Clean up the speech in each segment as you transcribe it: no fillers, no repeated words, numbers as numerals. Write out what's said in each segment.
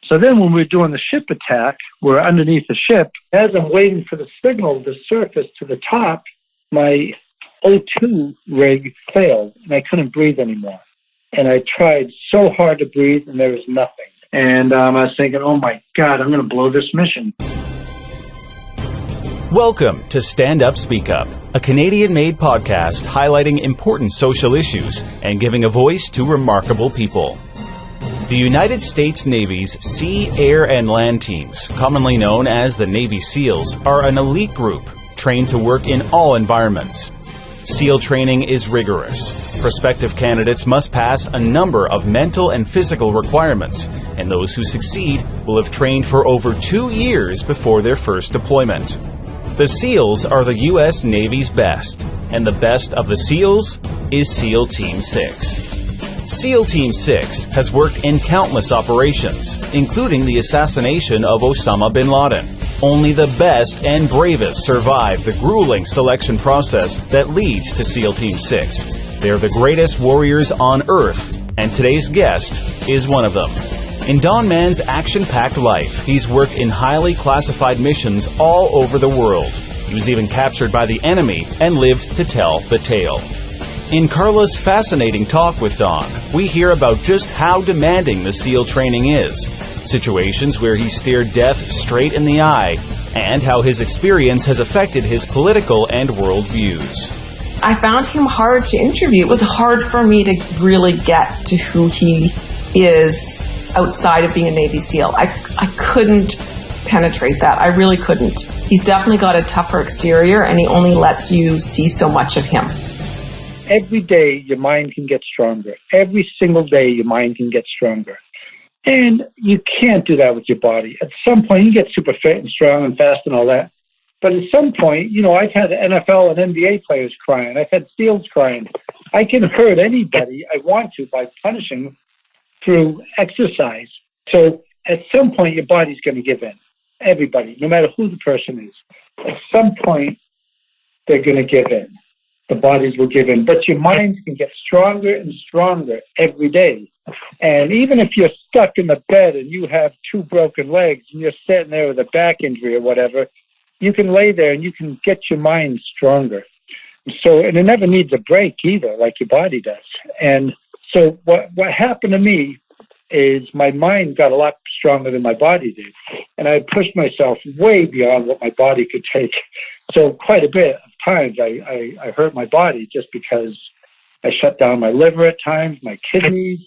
So then when we're doing the ship attack, we're underneath the ship. As I'm waiting for the signal to surface to the top, my O2 rig failed, and I couldn't breathe anymore. And I tried so hard to breathe, and there was nothing. And I was thinking, oh my God, I'm going to blow this mission. Welcome to Stand Up, Speak Up, a Canadian-made podcast highlighting important social issues and giving a voice to remarkable people. The United States Navy's Sea, Air, and Land teams, commonly known as the Navy SEALs, are an elite group trained to work in all environments. SEAL training is rigorous. Prospective candidates must pass a number of mental and physical requirements, and those who succeed will have trained for over 2 years before their first deployment. The SEALs are the U.S. Navy's best, and the best of the SEALs is SEAL Team 6. SEAL Team 6 has worked in countless operations, including the assassination of Osama bin Laden. Only the best and bravest survive the grueling selection process that leads to SEAL Team 6. They're the greatest warriors on Earth, and today's guest is one of them. In Don Mann's action-packed life, he's worked in highly classified missions all over the world. He was even captured by the enemy and lived to tell the tale. In Carla's fascinating talk with Don, we hear about just how demanding the SEAL training is, situations where he stared death straight in the eye, and how his experience has affected his political and world views. I found him hard to interview. It was hard for me to really get to who he is outside of being a Navy SEAL. I couldn't penetrate that. I really couldn't. He's definitely got a tougher exterior, and he only lets you see so much of him. Every day, your mind can get stronger. Every single day, your mind can get stronger. And you can't do that with your body. At some point, you get super fit and strong and fast and all that. But at some point, I've had NFL and NBA players crying. I've had SEALs crying. I can hurt anybody I want to by punishing through exercise. So at some point, your body's going to give in. Everybody, no matter who the person is. At some point, they're going to give in. The bodies will give in. But your mind can get stronger and stronger every day. And even if you're stuck in the bed and you have 2 broken legs and you're sitting there with a back injury or whatever, you can lay there and you can get your mind stronger. And it never needs a break either, like your body does. And so what happened to me is my mind got a lot stronger than my body did. And I pushed myself way beyond what my body could take. So quite a bit of times I hurt my body just because I shut down my liver at times, my kidneys,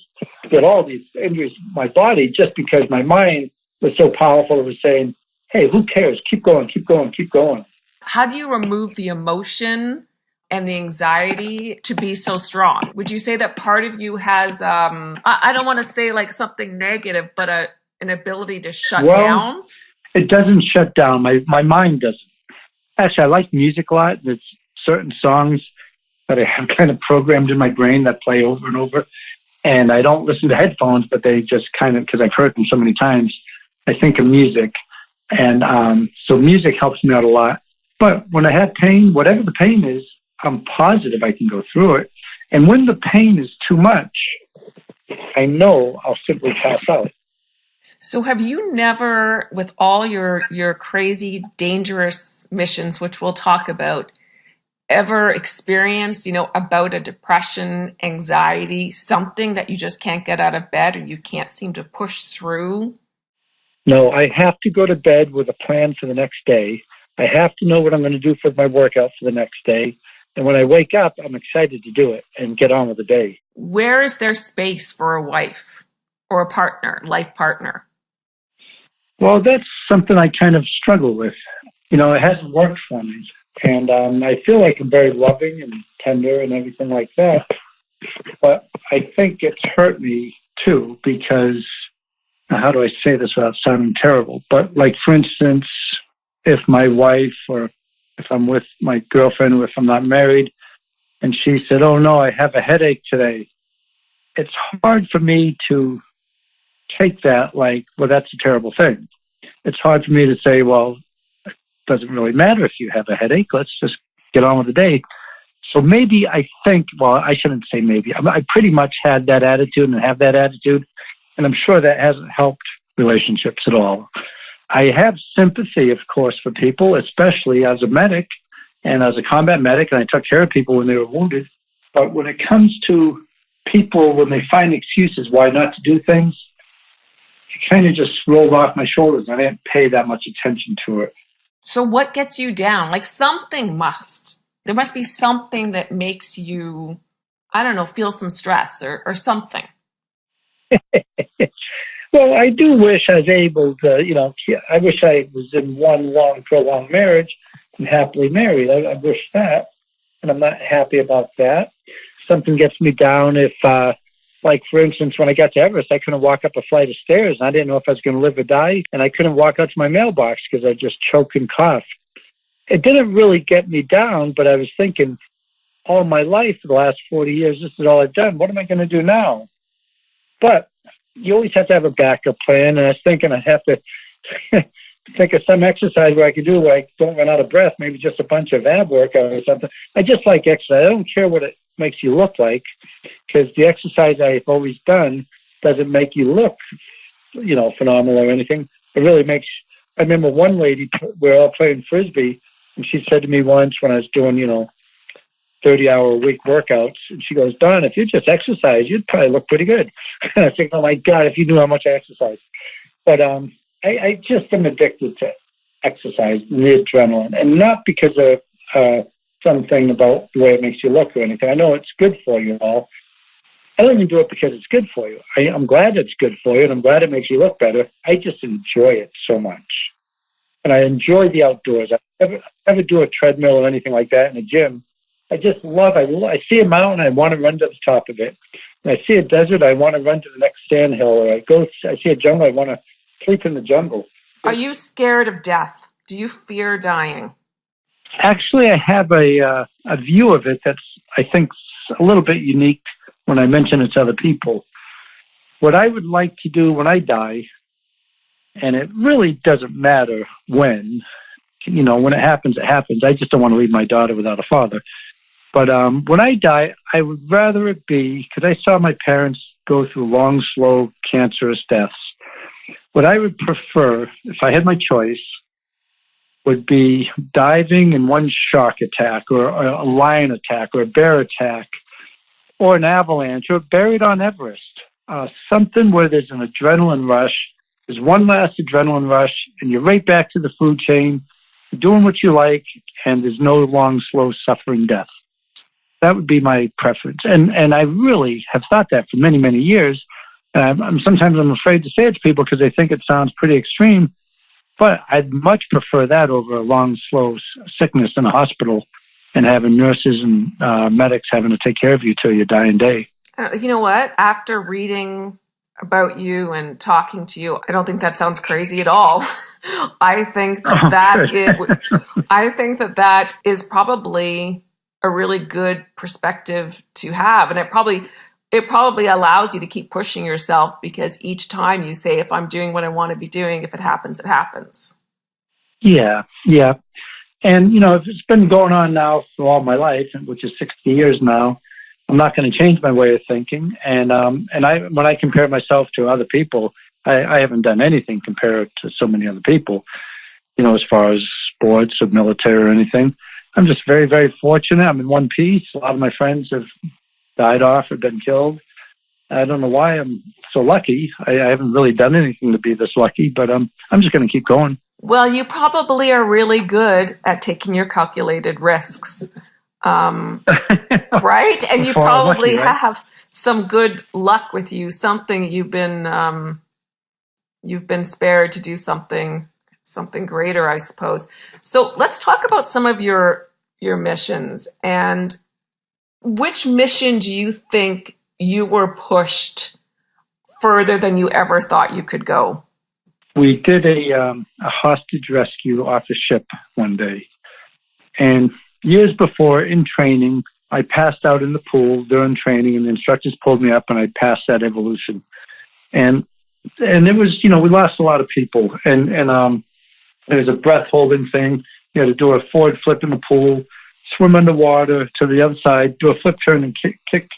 did all these injuries to my body just because my mind was so powerful. It was saying, hey, who cares? Keep going, keep going, keep going. How do you remove the emotion and the anxiety to be so strong? Would you say that part of you has, I don't want to say like something negative, but an ability to shut down? It doesn't shut down. My mind doesn't. Actually, I like music a lot. There's certain songs that I have kind of programmed in my brain that play over and over. And I don't listen to headphones, but they just kind of, because I've heard them so many times, I think of music. And so music helps me out a lot. But when I have pain, whatever the pain is, I'm positive I can go through it. And when the pain is too much, I know I'll simply pass out. So have you never, with all your crazy, dangerous missions, which we'll talk about, ever experienced, about a depression, anxiety, something that you just can't get out of bed or you can't seem to push through? No, I have to go to bed with a plan for the next day. I have to know what I'm going to do for my workout for the next day. And when I wake up, I'm excited to do it and get on with the day. Where is there space for a wife or a partner, life partner? Well, that's something I kind of struggle with. It hasn't worked for me. And I feel like I'm very loving and tender and everything like that. But I think it's hurt me, too, because, how do I say this without sounding terrible? But, like, for instance, if my wife or if I'm with my girlfriend or if I'm not married and she said, oh, no, I have a headache today, it's hard for me to take that like, well, that's a terrible thing. It's hard for me to say, well, it doesn't really matter if you have a headache. Let's just get on with the day. So maybe I think, well, I shouldn't say maybe. I pretty much had that attitude and have that attitude. And I'm sure that hasn't helped relationships at all. I have sympathy, of course, for people, especially as a medic and as a combat medic, and I took care of people when they were wounded. But when it comes to people, when they find excuses why not to do things, it kind of just rolled off my shoulders. I didn't pay that much attention to it. So what gets you down? Like there must be something that makes you, I don't know, feel some stress or something. Well, I do wish I was able to, I wish I was in one long, prolonged marriage and happily married. I wish that, and I'm not happy about that. Something gets me down if, like, for instance, when I got to Everest, I couldn't walk up a flight of stairs, and I didn't know if I was going to live or die, and I couldn't walk out to my mailbox because I just choked and coughed. It didn't really get me down, but I was thinking, all my life for the last 40 years, this is all I've done. What am I going to do now? But you always have to have a backup plan, and I was thinking I'd have to think of some exercise where I could do where I don't run out of breath, maybe just a bunch of ab workout or something. I just like exercise. I don't care what it makes you look like, because the exercise I've always done doesn't make you look, phenomenal or anything. It really makes, I remember one lady, we were all playing Frisbee, and she said to me once when I was doing, 30-hour-a-week workouts, and she goes, Don, if you just exercise, you'd probably look pretty good. And I think, oh my God, if you knew how much I exercise. But I just am addicted to exercise, the adrenaline, and not because of something about the way it makes you look or anything. I know it's good for you all. I don't even do it because it's good for you. I'm glad it's good for you, and I'm glad it makes you look better. I just enjoy it so much. And I enjoy the outdoors. I never do a treadmill or anything like that in a gym. I just love, I see a mountain, I want to run to the top of it. And I see a desert, I want to run to the next sandhill. Or I see a jungle, I want to sleep in the jungle. Are you scared of death? Do you fear dying? Actually, I have a view of it that's, I think, a little bit unique when I mention it to other people. What I would like to do when I die, and it really doesn't matter when it happens, it happens. I just don't want to leave my daughter without a father. But when I die, I would rather it be, because I saw my parents go through long, slow, cancerous deaths. What I would prefer, if I had my choice, would be diving in one shark attack or a lion attack or a bear attack or an avalanche or buried on Everest. Something where there's an adrenaline rush. There's one last adrenaline rush, and you're right back to the food chain, doing what you like, and there's no long, slow, suffering death. That would be my preference. And I really have thought that for many, many years. Sometimes I'm afraid to say it to people because they think it sounds pretty extreme, but I'd much prefer that over a long, slow sickness in a hospital and having nurses and medics having to take care of you till your dying day. You know what? After reading about you and talking to you, I don't think that sounds crazy at all. I think that is probably a really good perspective to have, and it probably allows you to keep pushing yourself, because each time you say, if I'm doing what I want to be doing, if it happens, it happens. Yeah. And, if it's been going on now for all my life, which is 60 years now, I'm not going to change my way of thinking. And when I compare myself to other people, I haven't done anything compared to so many other people, as far as sports or military or anything. I'm just very, very fortunate. I'm in one piece. A lot of my friends have died off or been killed. I don't know why I'm so lucky. I haven't really done anything to be this lucky, but I'm just going to keep going. Well, you probably are really good at taking your calculated risks, right? And you probably have some good luck with you. Something you've been spared to do something greater, I suppose. So let's talk about some of your missions. And which mission do you think you were pushed further than you ever thought you could go? We did a hostage rescue off a ship one day. And years before, in training, I passed out in the pool during training, and the instructors pulled me up, and I passed that evolution. And it was, we lost a lot of people. And there was a breath holding thing. You had to do a forward flip in the pool, swim underwater to the other side, do a flip turn and kick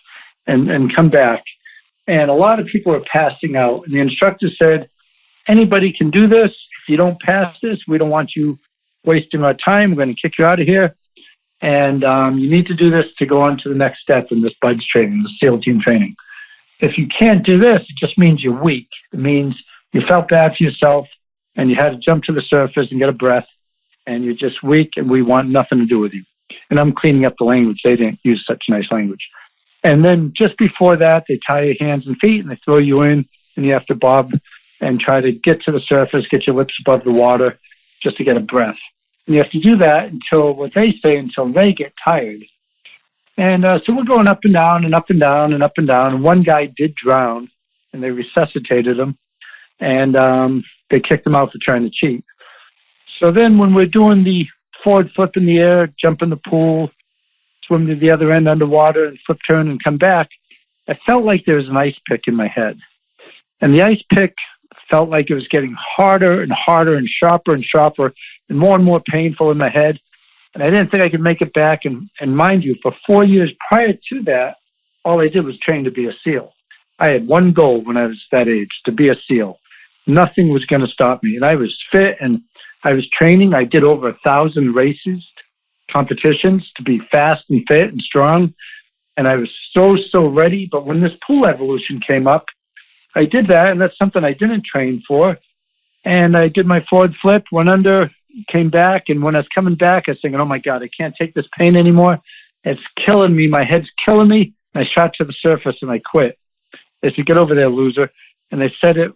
and come back. And a lot of people were passing out. And the instructor said, anybody can do this. If you don't pass this, we don't want you wasting our time. We're going to kick you out of here. And you need to do this to go on to the next step in this BUDS training, the SEAL team training. If you can't do this, it just means you're weak. It means you felt bad for yourself and you had to jump to the surface and get a breath, and you're just weak and we want nothing to do with you. And I'm cleaning up the language. They didn't use such nice language. And then just before that, they tie your hands and feet and they throw you in, and you have to bob and try to get to the surface, get your lips above the water just to get a breath. And you have to do that until what they say, until they get tired. And so we're going up and down and up and down and up and down. And one guy did drown, and they resuscitated him, and they kicked him out for trying to cheat. So then when we're doing the forward flip in the air, jump in the pool, swim to the other end underwater, and flip, turn, and come back, I felt like there was an ice pick in my head. And the ice pick felt like it was getting harder and harder and sharper and more painful in my head. And I didn't think I could make it back. And mind you, for 4 years prior to that, all I did was train to be a SEAL. I had one goal when I was that age, to be a SEAL. Nothing was going to stop me. And I was fit and I was training. I did over 1,000 races, competitions to be fast and fit and strong. And I was so ready. But when this pool evolution came up, I did that, and that's something I didn't train for. And I did my forward flip, went under, came back, and when I was coming back, I was thinking, oh my God, I can't take this pain anymore. It's killing me. My head's killing me. And I shot to the surface and I quit. They said, get over there, loser. And they said it.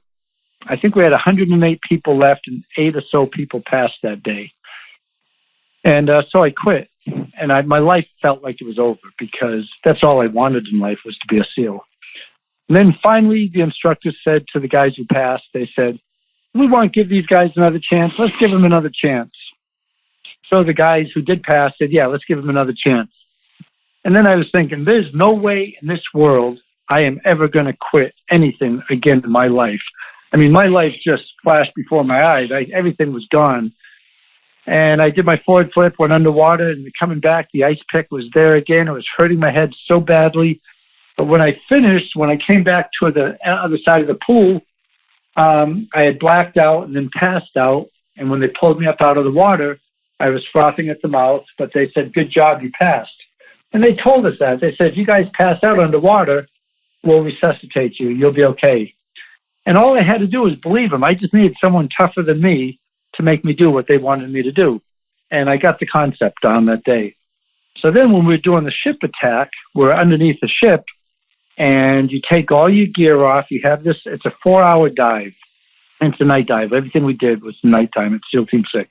I think we had 108 people left, and 8 or so people passed that day. And so I quit. And my life felt like it was over, because that's all I wanted in life, was to be a SEAL. And then finally, the instructor said to the guys who passed, they said, we won't give these guys another chance. Let's give them another chance. So the guys who did pass said, yeah, let's give them another chance. And then I was thinking, there's no way in this world I am ever going to quit anything again in my life. I mean, my life just flashed before my eyes. Everything was gone. And I did my forward flip, went underwater, and coming back, the ice pick was there again. It was hurting my head so badly. But when I finished, when I came back to the other side of the pool, I had blacked out and then passed out. And when they pulled me up out of the water, I was frothing at the mouth, but they said, good job, you passed. And they told us that. They said, if you guys pass out underwater, we'll resuscitate you. You'll be okay. And all I had to do was believe them. I just needed someone tougher than me to make me do what they wanted me to do. And I got the concept down that day. So then when we were doing the ship attack, we're underneath the ship, and you take all your gear off. You have this, it's a 4-hour dive. And it's a night dive. Everything we did was nighttime at SEAL Team 6.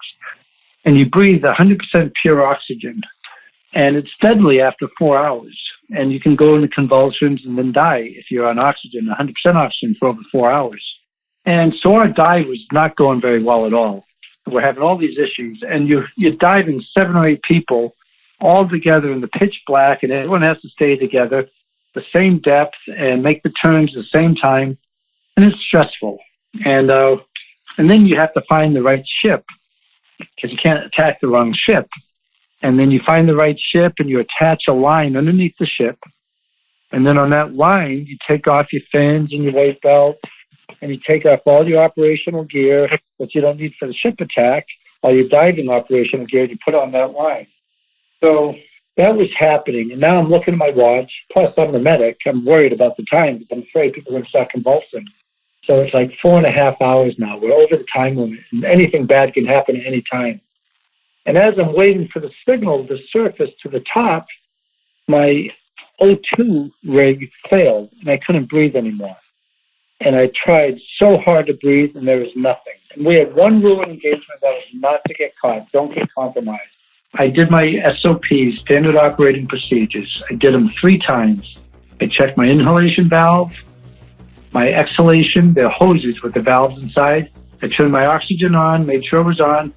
And you breathe 100% pure oxygen. And it's deadly after 4 hours. And you can go into convulsions and then die if you're on oxygen, 100% oxygen for over 4 hours. And so our dive was not going very well at all. We're having all these issues. And you're diving 7 or 8 people all together in the pitch black, and everyone has to stay together, the same depth, and make the turns at the same time. And it's stressful. And then you have to find the right ship, because you can't attack the wrong ship. And then you find the right ship and you attach a line underneath the ship. And then on that line, you take off your fins and your weight belt, and you take off all your operational gear that you don't need for the ship attack, all your diving operational gear, you put on that line. So that was happening. And now I'm looking at my watch. Plus, I'm the medic. I'm worried about the time because I'm afraid people are going to start convulsing. So it's like 4.5 hours now. We're over the time limit, and anything bad can happen at any time. And as I'm waiting for the signal to surface to the top, my O2 rig failed, and I couldn't breathe anymore. And I tried so hard to breathe, and there was nothing. And we had one rule in engagement, that was not to get caught. Don't get compromised. I did my SOPs, standard operating procedures. I did them 3 times. I checked my inhalation valve, my exhalation, the hoses with the valves inside. I turned my oxygen on, made sure it was on,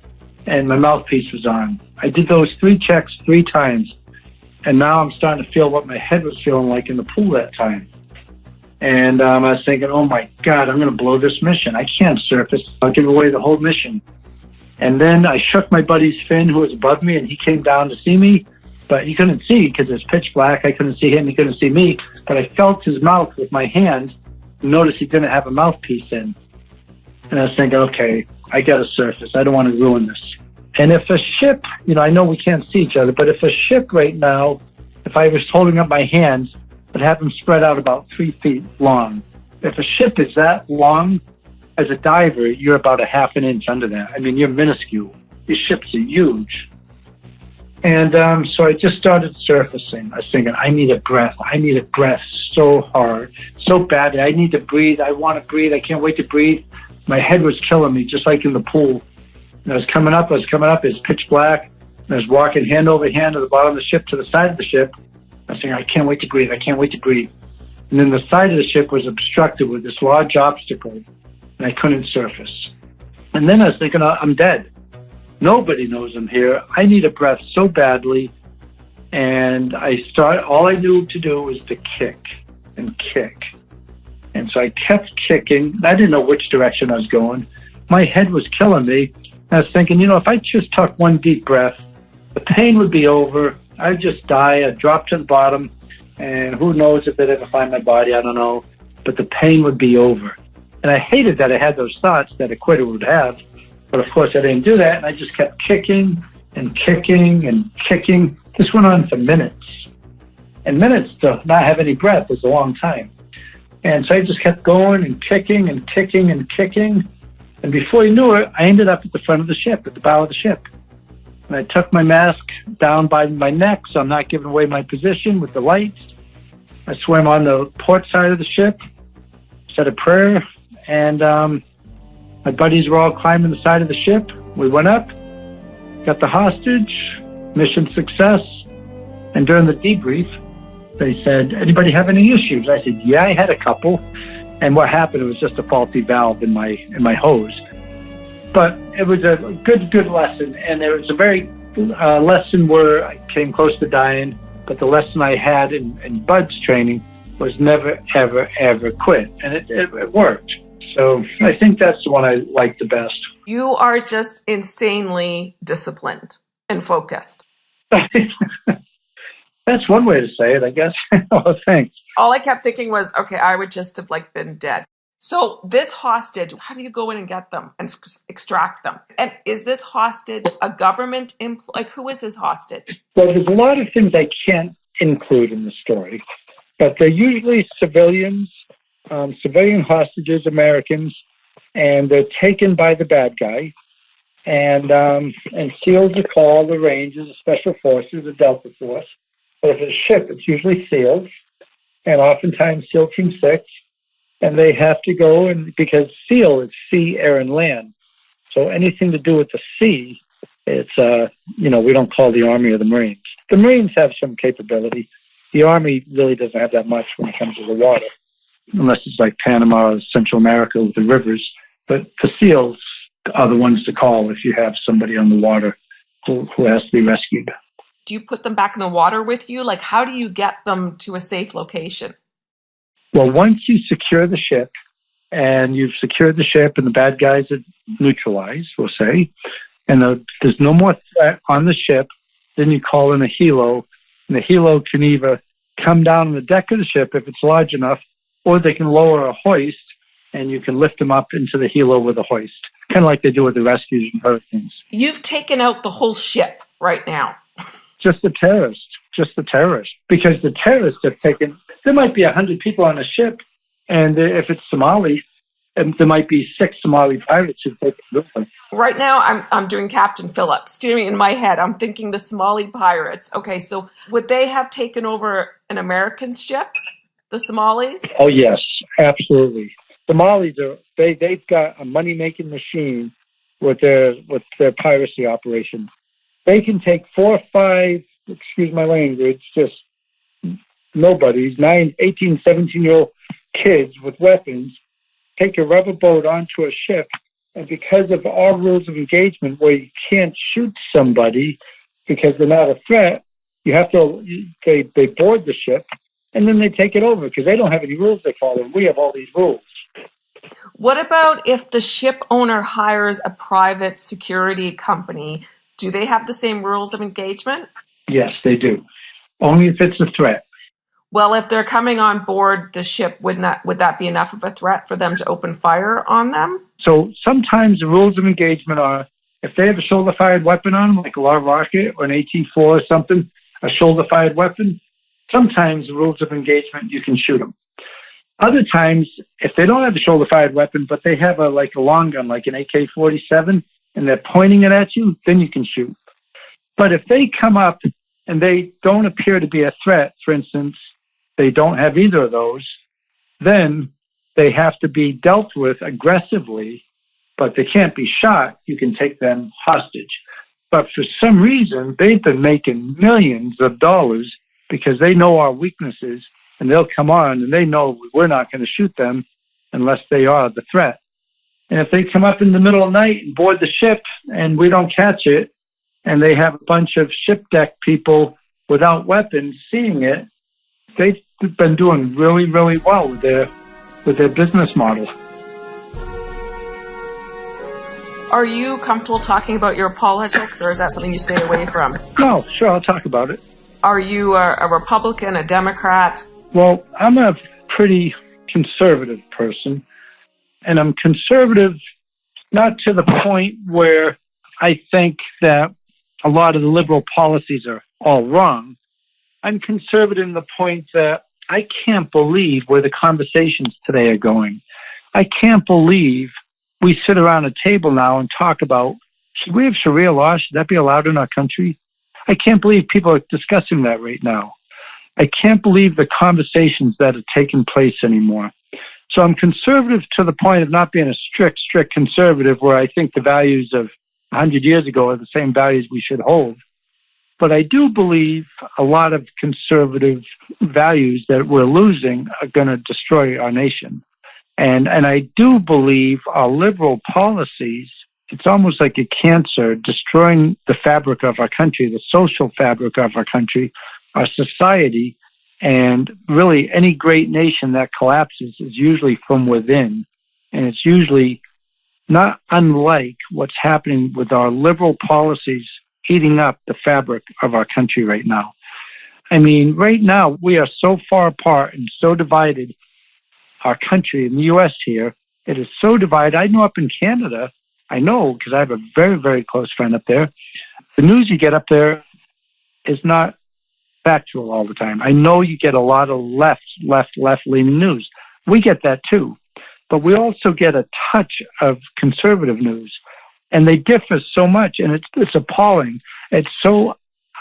and my mouthpiece was on. I did those 3 checks 3 times. And now I'm starting to feel what my head was feeling like in the pool that time. And I was thinking, oh my God, I'm going to blow this mission. I can't surface. I'll give away the whole mission. And then I shook my buddy's fin who was above me, and he came down to see me, but he couldn't see because it's pitch black. I couldn't see him. He couldn't see me, but I felt his mouth with my hand and noticed he didn't have a mouthpiece in. And I was thinking, okay, I got to surface. I don't want to ruin this. And if a ship, I know we can't see each other, but if a ship right now, if I was holding up my hands, I'd have them spread out about 3 feet long. If a ship is that long, as a diver, you're about a half an inch under that. I mean, you're minuscule. These ships are huge. And so I just started surfacing. I was thinking, I need a breath. I need a breath so hard, so badly. I need to breathe. I want to breathe. I can't wait to breathe. My head was killing me, just like in the pool. And I was coming up. It's pitch black. And I was walking hand over hand to the bottom of the ship to the side of the ship. I was saying, I can't wait to breathe. I can't wait to breathe. And then the side of the ship was obstructed with this large obstacle, and I couldn't surface. And then I was thinking, I'm dead. Nobody knows I'm here. I need a breath so badly. And all I knew to do was to kick and kick. And so I kept kicking. I didn't know which direction I was going. My head was killing me. I was thinking, if I just took one deep breath, the pain would be over. I'd just die. I'd drop to the bottom. And who knows if they'd ever find my body. I don't know. But the pain would be over. And I hated that I had those thoughts that a quitter would have. But of course, I didn't do that. And I just kept kicking and kicking and kicking. This went on for minutes. And minutes to not have any breath is a long time. And so I just kept going and kicking and kicking and kicking. And before you knew it, I ended up at the front of the ship, at the bow of the ship. And I took my mask down by my neck, so I'm not giving away my position with the lights. I swam on the port side of the ship, said a prayer, and my buddies were all climbing the side of the ship. We went up, got the hostage, mission success. And during the debrief, they said, anybody have any issues? I said, yeah, I had a couple. And what happened, it was just a faulty valve in my hose. But it was a good lesson. And it was a very lesson where I came close to dying. But the lesson I had in Bud's training was never, ever, ever quit. And it worked. So I think that's the one I like the best. You are just insanely disciplined and focused. That's one way to say it, I guess. Oh, thanks. All I kept thinking was, okay, I would just have been dead. So this hostage, how do you go in and get them and extract them? And is this hostage a government who is this hostage? Well, there's a lot of things I can't include in the story, but they're usually civilians, civilian hostages, Americans, and they're taken by the bad guy. And SEALs are called, the Rangers, the Special Forces, the Delta Force. But if it's a ship, it's usually SEALs, and oftentimes SEAL Team 6. And they have to go, and because SEAL is sea, air, and land. So anything to do with the sea, it's, we don't call the Army or the Marines. The Marines have some capability. The Army really doesn't have that much when it comes to the water, unless it's like Panama or Central America with the rivers. But the SEALs are the ones to call if you have somebody on the water who has to be rescued. Do you put them back in the water with you? How do you get them to a safe location? Well, once you secure the ship, and you've secured the ship and the bad guys are neutralized, we'll say, and there's no more threat on the ship, then you call in a helo, and the helo can either come down on the deck of the ship if it's large enough, or they can lower a hoist, and you can lift them up into the helo with a hoist, kind of like they do with the rescues and hurricanes. You've taken out the whole ship right now. Just the terrorists, because the terrorists have taken, there might be 100 people on a ship, and if it's Somali, there might be 6 Somali pirates who've taken with them. Right now, I'm doing Captain Phillips. Steering in my head, I'm thinking the Somali pirates. Okay, so would they have taken over an American ship, the Somalis? Oh, yes, absolutely. Somalis, they've got a money-making machine with their piracy operation. They can take 4 or 5, excuse my language, just nobodies, 18, 17-year-old kids with weapons, take a rubber boat onto a ship, and because of our rules of engagement where you can't shoot somebody because they're not a threat, you have to, they board the ship, and then they take it over because they don't have any rules they follow. We have all these rules. What about if the ship owner hires a private security company? Do they have the same rules of engagement? Yes, they do. Only if it's a threat. Well, if they're coming on board the ship, would that be enough of a threat for them to open fire on them? So sometimes the rules of engagement are, if they have a shoulder-fired weapon on them, like a live rocket or an AT-4 or something, a shoulder-fired weapon, sometimes the rules of engagement, you can shoot them. Other times, if they don't have a shoulder-fired weapon, but they have a long gun, like an AK-47, and they're pointing it at you, then you can shoot. But if they come up and they don't appear to be a threat, for instance, they don't have either of those, then they have to be dealt with aggressively, but they can't be shot. You can take them hostage. But for some reason, they've been making millions of dollars because they know our weaknesses, and they'll come on and they know we're not going to shoot them unless they are the threat. And if they come up in the middle of the night and board the ship and we don't catch it, and they have a bunch of ship deck people without weapons seeing it, they've been doing really, really well with their business model. Are you comfortable talking about your politics, or is that something you stay away from? No, sure, I'll talk about it. Are you a Republican, a Democrat? Well, I'm a pretty conservative person, and I'm conservative not to the point where I think that a lot of the liberal policies are all wrong. I'm conservative in the point that I can't believe where the conversations today are going. I can't believe we sit around a table now and talk about, should we have Sharia law? Should that be allowed in our country? I can't believe people are discussing that right now. I can't believe the conversations that are taking place anymore. So I'm conservative to the point of not being a strict conservative where I think the values of 100 years ago are the same values we should hold. But I do believe a lot of conservative values that we're losing are going to destroy our nation. And I do believe our liberal policies, it's almost like a cancer destroying the fabric of our country, the social fabric of our country, our society, and really any great nation that collapses is usually from within. And it's usually not unlike what's happening with our liberal policies eating up the fabric of our country right now. I mean, right now we are so far apart and so divided. Our country in the U.S. here, it is so divided. I know up in Canada, I know because I have a very, very close friend up there. The news you get up there is not factual all the time. I know you get a lot of left-leaning news. We get that too. But we also get a touch of conservative news. And they differ so much, and it's appalling. It's so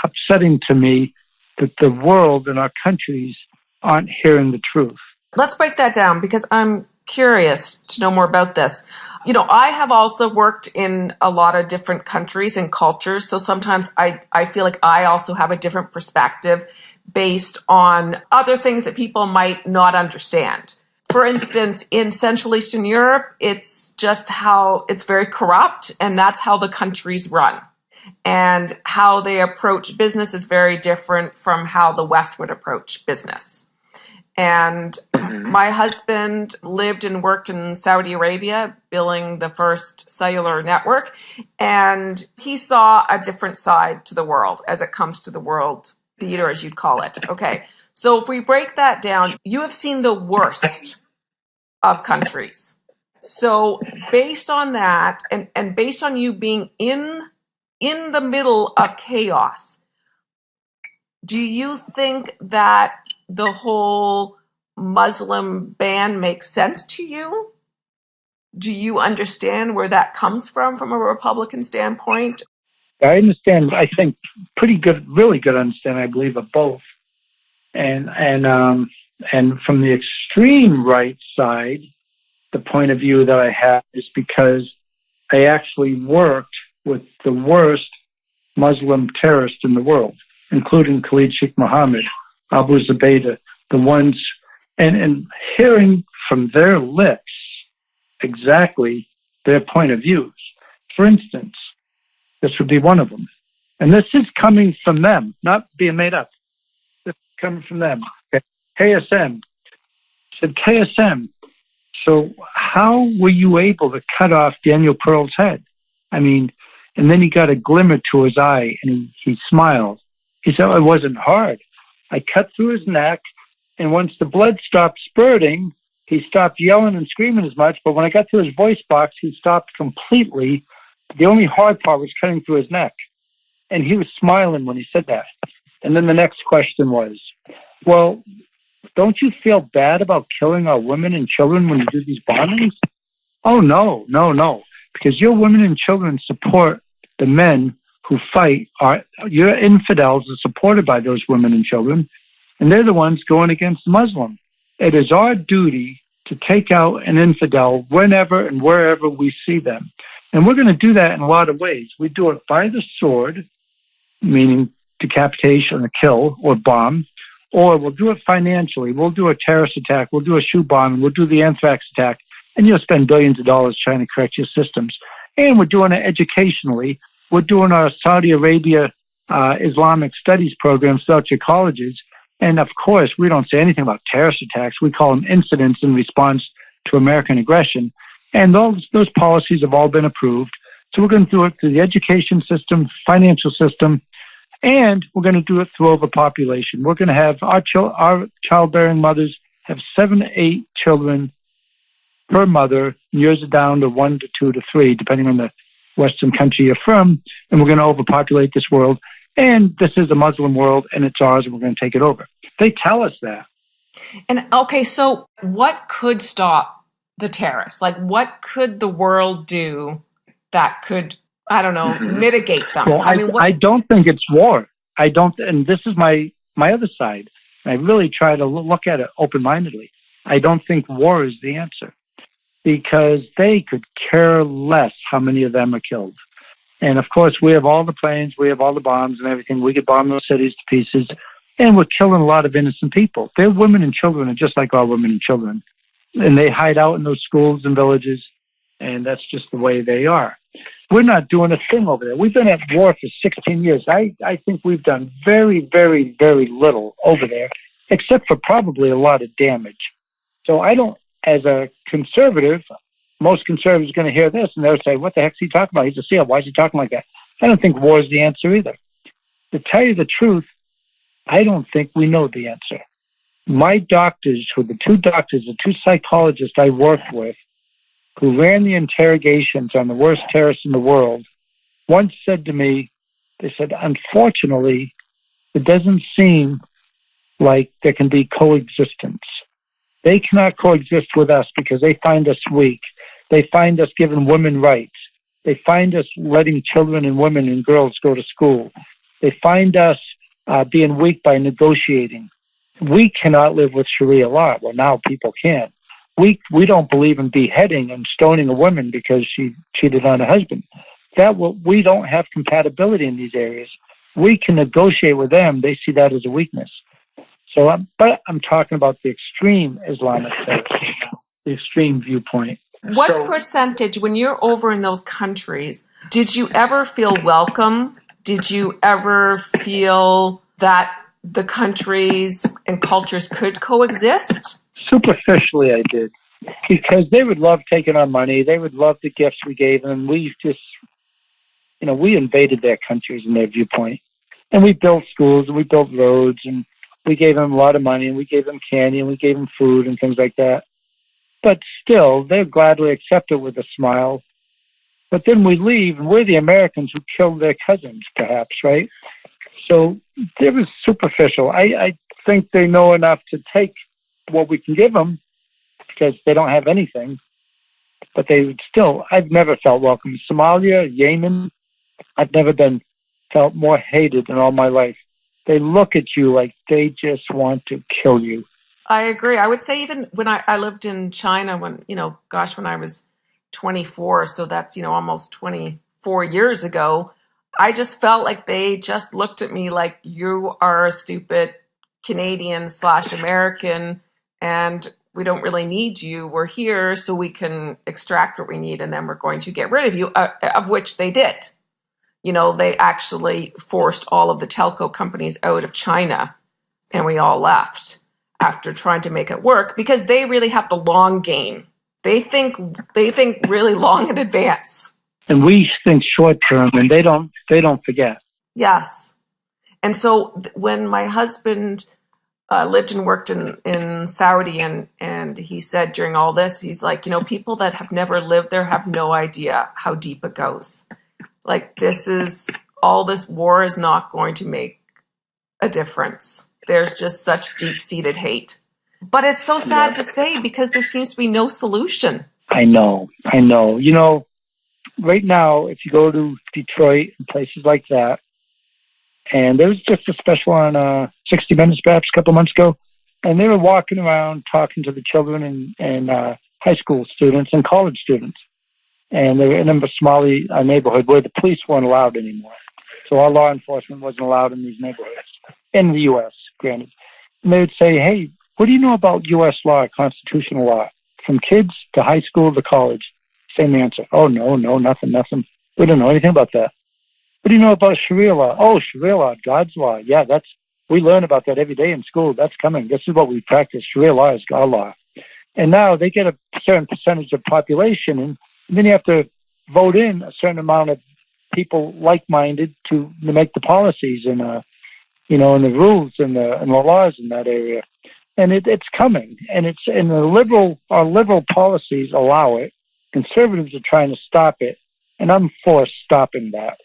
upsetting to me that the world and our countries aren't hearing the truth. Let's break that down because I'm curious to know more about this. You know, I have also worked in a lot of different countries and cultures, so sometimes I feel like I also have a different perspective based on other things that people might not understand. For instance, in Central Eastern Europe, it's just how it's very corrupt, and that's how the countries run. And how they approach business is very different from how the West would approach business. And my husband lived and worked in Saudi Arabia, building the first cellular network, and he saw a different side to the world as it comes to the world theater, as you'd call it. Okay. So if we break that down, you have seen the worst of countries. So based on that, and based on you being in the middle of chaos, do you think that the whole Muslim ban makes sense to you? Do you understand where that comes from a Republican standpoint? I understand, I think, pretty good, really good understanding, I believe, of both. And from the extreme right side, the point of view that I have is because I actually worked with the worst Muslim terrorists in the world, including Khalid Sheikh Mohammed, Abu Zubaydah, the ones, and hearing from their lips exactly their point of views. For instance, this would be one of them. And this is coming from them, not being made up. This is coming from them. Okay. KSM said, KSM, so how were you able to cut off Daniel Pearl's head? I mean, and then he got a glimmer to his eye and he smiled. He said, it wasn't hard. I cut through his neck And once the blood stopped spurting, he stopped yelling and screaming as much. But when I got to his voice box, he stopped completely. The only hard part was cutting through his neck. And he was smiling when he said that. And then the next question was, well, don't you feel bad about killing our women and children when you do these bombings? Oh, no. Because your women and children support the men who fight. Your infidels are supported by those women and children, and they're the ones going against Muslim. It is our duty to take out an infidel whenever and wherever we see them. And we're going to do that in a lot of ways. We do it by the sword, meaning decapitation or kill or bomb, or we'll do it financially. We'll do a terrorist attack. We'll do a shoe bomb. We'll do the anthrax attack. And you'll spend billions of dollars trying to correct your systems. And we're doing it educationally. We're doing our Saudi Arabia Islamic studies programs throughout your colleges. And of course, we don't say anything about terrorist attacks. We call them incidents in response to American aggression. And those policies have all been approved. So we're going to do it through the education system, financial system, and we're going to do it through overpopulation. We're going to have our childbearing mothers have 7 to 8 children per mother. Yours are down to 1 to 2 to 3, depending on the Western country you're from. And we're going to overpopulate this world. And this is a Muslim world, and it's ours, and we're going to take it over. They tell us that. And okay, so what could stop the terrorists? Like, what could the world do that could, I don't know, mitigate them? Well, I don't think it's war. I don't, and this is my other side. I really try to look at it open-mindedly. I don't think war is the answer, because they could care less how many of them are killed. And of course, we have all the planes, we have all the bombs and everything. We could bomb those cities to pieces, and we're killing a lot of innocent people. Their women and children are just like our women and children, and they hide out in those schools and villages, and that's just the way they are. We're not doing a thing over there. We've been at war for 16 years. I think we've done very, very, very little over there, except for probably a lot of damage. So I don't, as a conservative, most conservatives are going to hear this and they'll say, what the heck's he talking about? He's a SEAL. Why is he talking like that? I don't think war is the answer either. To tell you the truth, I don't think we know the answer. My doctors, who the 2 doctors, the 2 psychologists I worked with, who ran the interrogations on the worst terrorists in the world, once said to me, they said, unfortunately, it doesn't seem like there can be coexistence. They cannot coexist with us because they find us weak. They find us giving women rights. They find us letting children and women and girls go to school. They find us being weak by negotiating. We cannot live with Sharia law. Well, now people can. We don't believe in beheading and stoning a woman because she cheated on her husband. We don't have compatibility in these areas. We can negotiate with them. They see that as a weakness. So, but I'm talking about the extreme Islamic sect, the extreme viewpoint. What percentage, when you're over in those countries, did you ever feel welcome? Did you ever feel that the countries and cultures could coexist? Superficially, I did, because they would love taking our money. They would love the gifts we gave them. We just, we invaded their countries and their viewpoint. And we built schools and we built roads and we gave them a lot of money and we gave them candy and we gave them food and things like that. But still, they gladly accept it with a smile. But then we leave, and we're the Americans who killed their cousins, perhaps, right? So it was superficial. I think they know enough to take what we can give them because they don't have anything. But they would still, I've never felt welcome. Somalia, Yemen, I've never felt more hated in all my life. They look at you like they just want to kill you. I agree. I would say even when I lived in China when I was 24, so that's, almost 24 years ago, I just felt like they just looked at me like you are a stupid Canadian/American and we don't really need you. We're here so we can extract what we need and then we're going to get rid of you, of which they did. They actually forced all of the telco companies out of China and we all left after trying to make it work because they really have the long game. They think really long in advance. And we think short term, and they don't forget. Yes. And so when my husband lived and worked in Saudi, and he said during all this, he's like, people that have never lived there have no idea how deep it goes. Like, all this war is not going to make a difference. There's just such deep-seated hate. But it's so sad to say because there seems to be no solution. I know. Right now, if you go to Detroit and places like that, and there was just a special on 60 Minutes perhaps a couple months ago, and they were walking around talking to the children and high school students and college students. And they were in a Somali neighborhood where the police weren't allowed anymore. So our law enforcement wasn't allowed in these neighborhoods, in the U.S., granted. And they would say, hey, what do you know about U.S. law, constitutional law? From kids to high school to college. Same answer. Oh, no, nothing. We don't know anything about that. What do you know about Sharia law? Oh, Sharia law, God's law. Yeah, we learn about that every day in school. That's coming. This is what we practice. Sharia law is God law. And now they get a certain percentage of population, and then you have to vote in a certain amount of people like-minded to make the policies and and the rules and the laws in that area. And it's coming, and our liberal policies allow it. Conservatives are trying to stop it, and I'm for stopping that.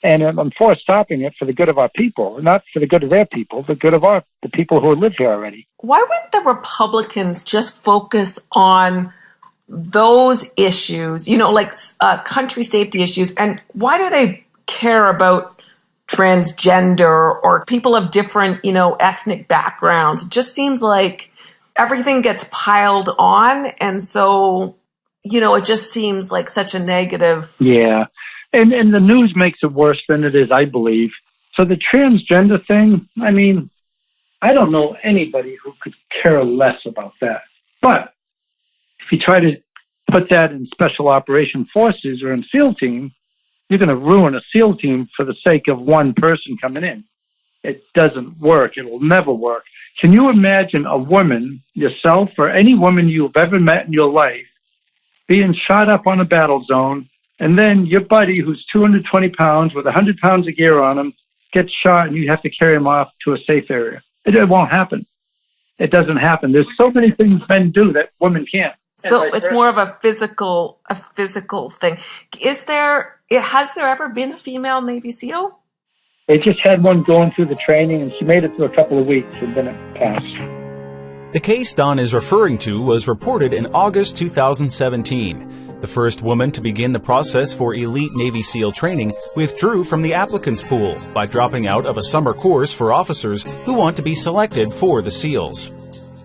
And I'm for stopping it for the good of our people, not for the good of their people, the good of the people who live here already. Why wouldn't the Republicans just focus on those issues, like country safety issues, and why do they care about transgender or people of different, ethnic backgrounds? It just seems like everything gets piled on, and so, it just seems like such a negative. Yeah, and the news makes it worse than it is, I believe. So the transgender thing, I don't know anybody who could care less about that. But if you try to put that in special operation forces or in SEAL team, you're going to ruin a SEAL team for the sake of one person coming in. It doesn't work. It will never work. Can you imagine a woman, yourself, or any woman you've ever met in your life, being shot up on a battle zone, and then your buddy who's 220 pounds with 100 pounds of gear on him gets shot and you have to carry him off to a safe area? It won't happen. It doesn't happen. There's so many things men do that women can't. So it's more of a physical thing. Has there ever been a female Navy SEAL? They just had one going through the training, and she made it through a couple of weeks, and then it passed. The case Don is referring to was reported in August 2017. The first woman to begin the process for elite Navy SEAL training withdrew from the applicants pool by dropping out of a summer course for officers who want to be selected for the SEALs.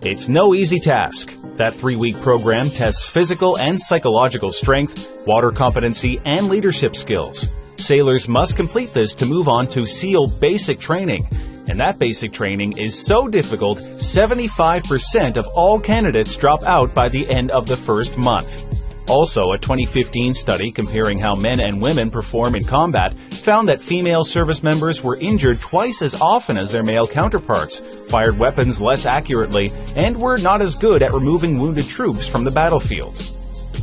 It's no easy task. That 3-week program tests physical and psychological strength, water competency, and leadership skills. Sailors must complete this to move on to SEAL basic training. And that basic training is so difficult, 75% of all candidates drop out by the end of the first month. Also, a 2015 study comparing how men and women perform in combat found that female service members were injured twice as often as their male counterparts, fired weapons less accurately, and were not as good at removing wounded troops from the battlefield.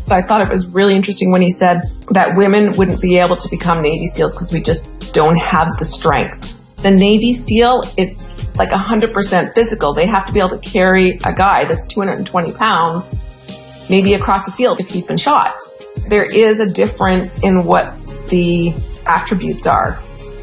I thought it was really interesting when he said that women wouldn't be able to become Navy SEALs because we just don't have the strength. The Navy SEAL, it's like 100% physical. They have to be able to carry a guy that's 220 pounds maybe across the field if he's been shot. There is a difference in what the attributes are.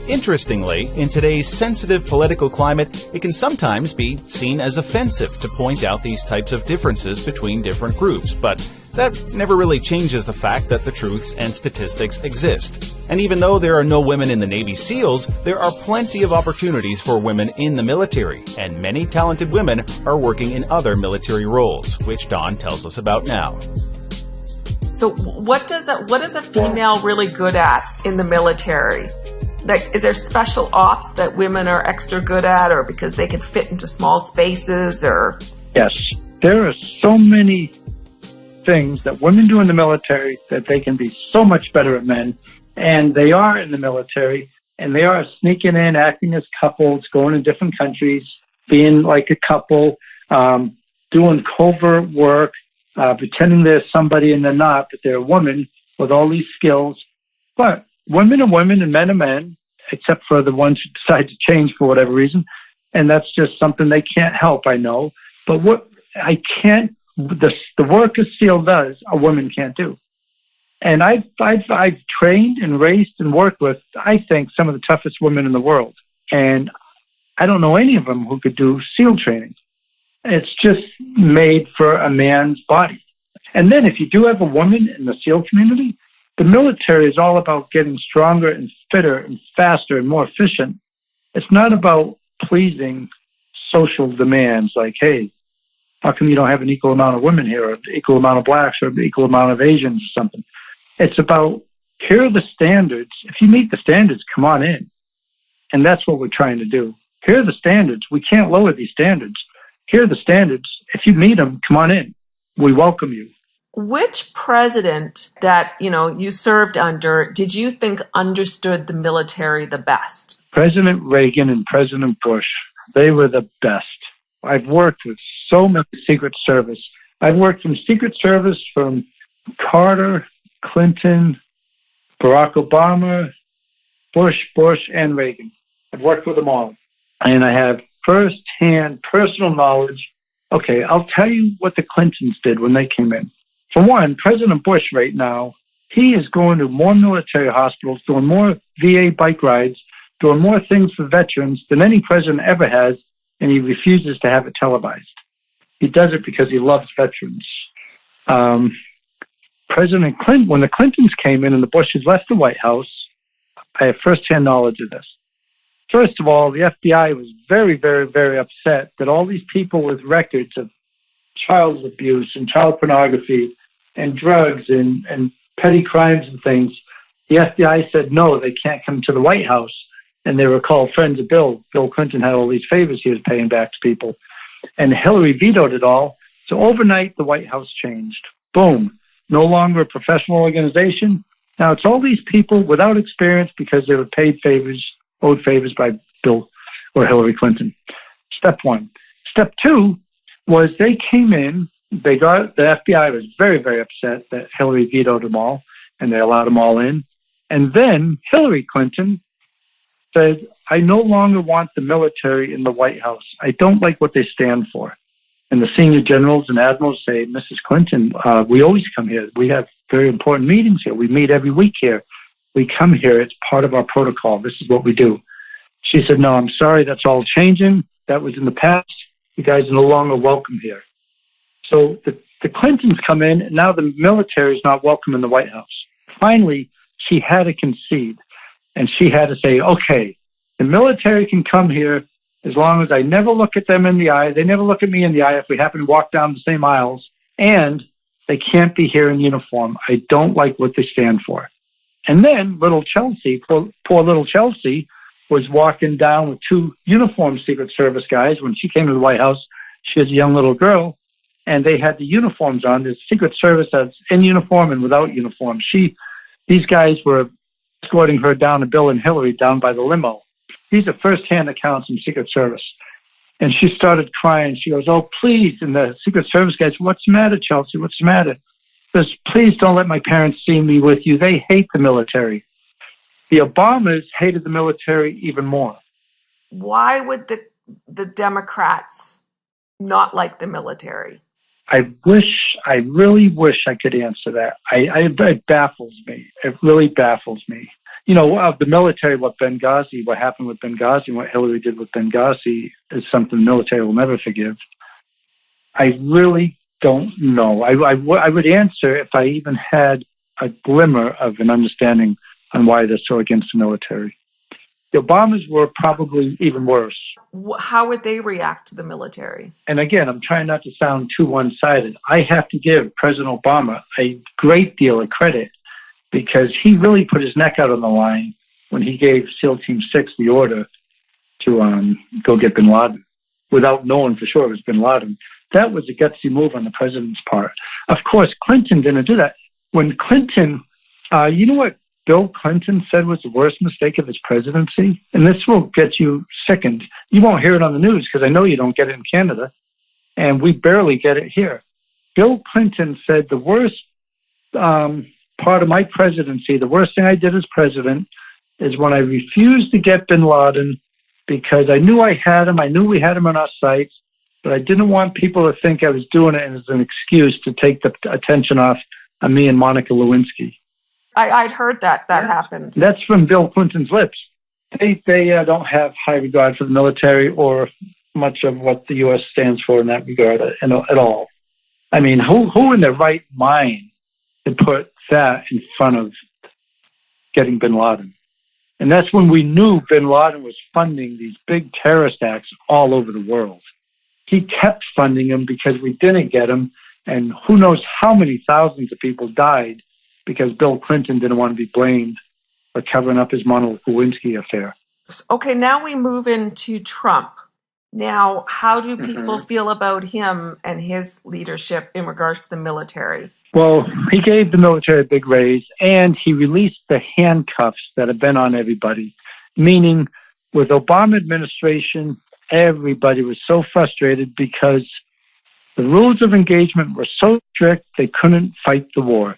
Interestingly, in today's sensitive political climate, it can sometimes be seen as offensive to point out these types of differences between different groups, but that never really changes the fact that the truths and statistics exist. And even though there are no women in the Navy SEALs, there are plenty of opportunities for women in the military, and many talented women are working in other military roles, which Dawn tells us about now. So what is a female really good at in the military? Like, is there special ops that women are extra good at, or because they can fit into small spaces, or? Yes, there are so many things that women do in the military that they can be so much better at men, and they are in the military, and they are sneaking in, acting as couples, going to different countries, being like a couple, doing covert work, pretending they're somebody and they're not, but they're a woman with all these skills. But women are women and men are men, except for the ones who decide to change for whatever reason. and that's just something they can't help, I know. But what I can't, the work a SEAL does, a woman can't do. And I've trained and raced and worked with, I think, some of the toughest women in the world. And I don't know any of them who could do SEAL training. It's just made for a man's body. And then if you do have a woman in the SEAL community, the military is all about getting stronger and fitter and faster and more efficient. It's not about pleasing social demands like, hey, how come you don't have an equal amount of women here, or an equal amount of blacks, or an equal amount of Asians or something? It's about, here are the standards. If you meet the standards, come on in. And that's what we're trying to do. Here are the standards. We can't lower these standards. Here are the standards. If you meet them, come on in. We welcome you. Which president that, you served under did you think understood the military the best? President Reagan and President Bush, they were the best. I've worked with so many Secret Service. I've worked from Secret Service from Carter, Clinton, Barack Obama, Bush, and Reagan. I've worked with them all. And I have first-hand personal knowledge. Okay, I'll tell you what the Clintons did when they came in. For one, President Bush right now, he is going to more military hospitals, doing more VA bike rides, doing more things for veterans than any president ever has, and he refuses to have it televised. He does it because he loves veterans. President Clinton, when the Clintons came in and the Bushes left the White House, I have first-hand knowledge of this. First of all, the FBI was very, very, very upset that all these people with records of child abuse and child pornography and drugs and petty crimes and things, the FBI said, no, they can't come to the White House. And they were called friends of Bill. Bill Clinton had all these favors he was paying back to people. And Hillary vetoed it all. So overnight, the White House changed. Boom. No longer a professional organization. Now it's all these people without experience because they were owed favors by Bill or Hillary Clinton. Step one. Step two was they came in, the FBI was very, very upset that Hillary vetoed them all, and they allowed them all in. And then Hillary Clinton said, I no longer want the military in the White House. I don't like what they stand for. And the senior generals and admirals say, Mrs. Clinton, we always come here. We have very important meetings here. We meet every week here. We come here. It's part of our protocol. This is what we do. She said, no, I'm sorry. That's all changing. That was in the past. You guys are no longer welcome here. So the Clintons come in, and now the military is not welcome in the White House. Finally, she had to concede, and she had to say, okay, the military can come here as long as I never look at them in the eye. They never look at me in the eye if we happen to walk down the same aisles, and they can't be here in uniform. I don't like what they stand for. And then little Chelsea, poor little Chelsea, was walking down with two uniformed Secret Service guys. When she came to the White House, she was a young little girl, and they had the uniforms on. There's Secret Service that's in uniform and without uniform. These guys were escorting her down to Bill and Hillary down by the limo. These are first-hand accounts from Secret Service. And she started crying. She goes, oh, please. And the Secret Service guys, what's the matter, Chelsea? What's the matter? She goes, please don't let my parents see me with you. They hate the military. The Obamas hated the military even more. Why would the Democrats not like the military? I really wish I could answer that. It baffles me. It really baffles me. Of the military, what happened with Benghazi and what Hillary did with Benghazi is something the military will never forgive. I really don't know. I would answer if I even had a glimmer of an understanding on why they're so against the military. The Obamas were probably even worse. How would they react to the military? And again, I'm trying not to sound too one-sided. I have to give President Obama a great deal of credit because he really put his neck out on the line when he gave SEAL Team 6 the order to go get bin Laden without knowing for sure it was bin Laden. That was a gutsy move on the president's part. Of course, Clinton didn't do that. When Clinton, you know what Bill Clinton said was the worst mistake of his presidency? And this will get you sickened. You won't hear it on the news because I know you don't get it in Canada, and we barely get it here. Bill Clinton said the worst part of my presidency, the worst thing I did as president, is when I refused to get bin Laden because I knew I had him. I knew we had him on our sites, but I didn't want people to think I was doing it as an excuse to take the attention off of me and Monica Lewinsky. I'd heard that happened. That's from Bill Clinton's lips. They don't have high regard for the military or much of what the U.S. stands for in that regard at all. I mean, who in their right mind could put that in front of getting bin Laden? And that's when we knew bin Laden was funding these big terrorist acts all over the world. He kept funding them because we didn't get him, and who knows how many thousands of people died because Bill Clinton didn't want to be blamed for covering up his Monica Lewinsky affair. Okay, now we move into Trump. Now, how do people feel about him and his leadership in regards to the military? Well, he gave the military a big raise, and he released the handcuffs that have been on everybody, meaning with Obama administration, everybody was so frustrated because the rules of engagement were so strict they couldn't fight the war.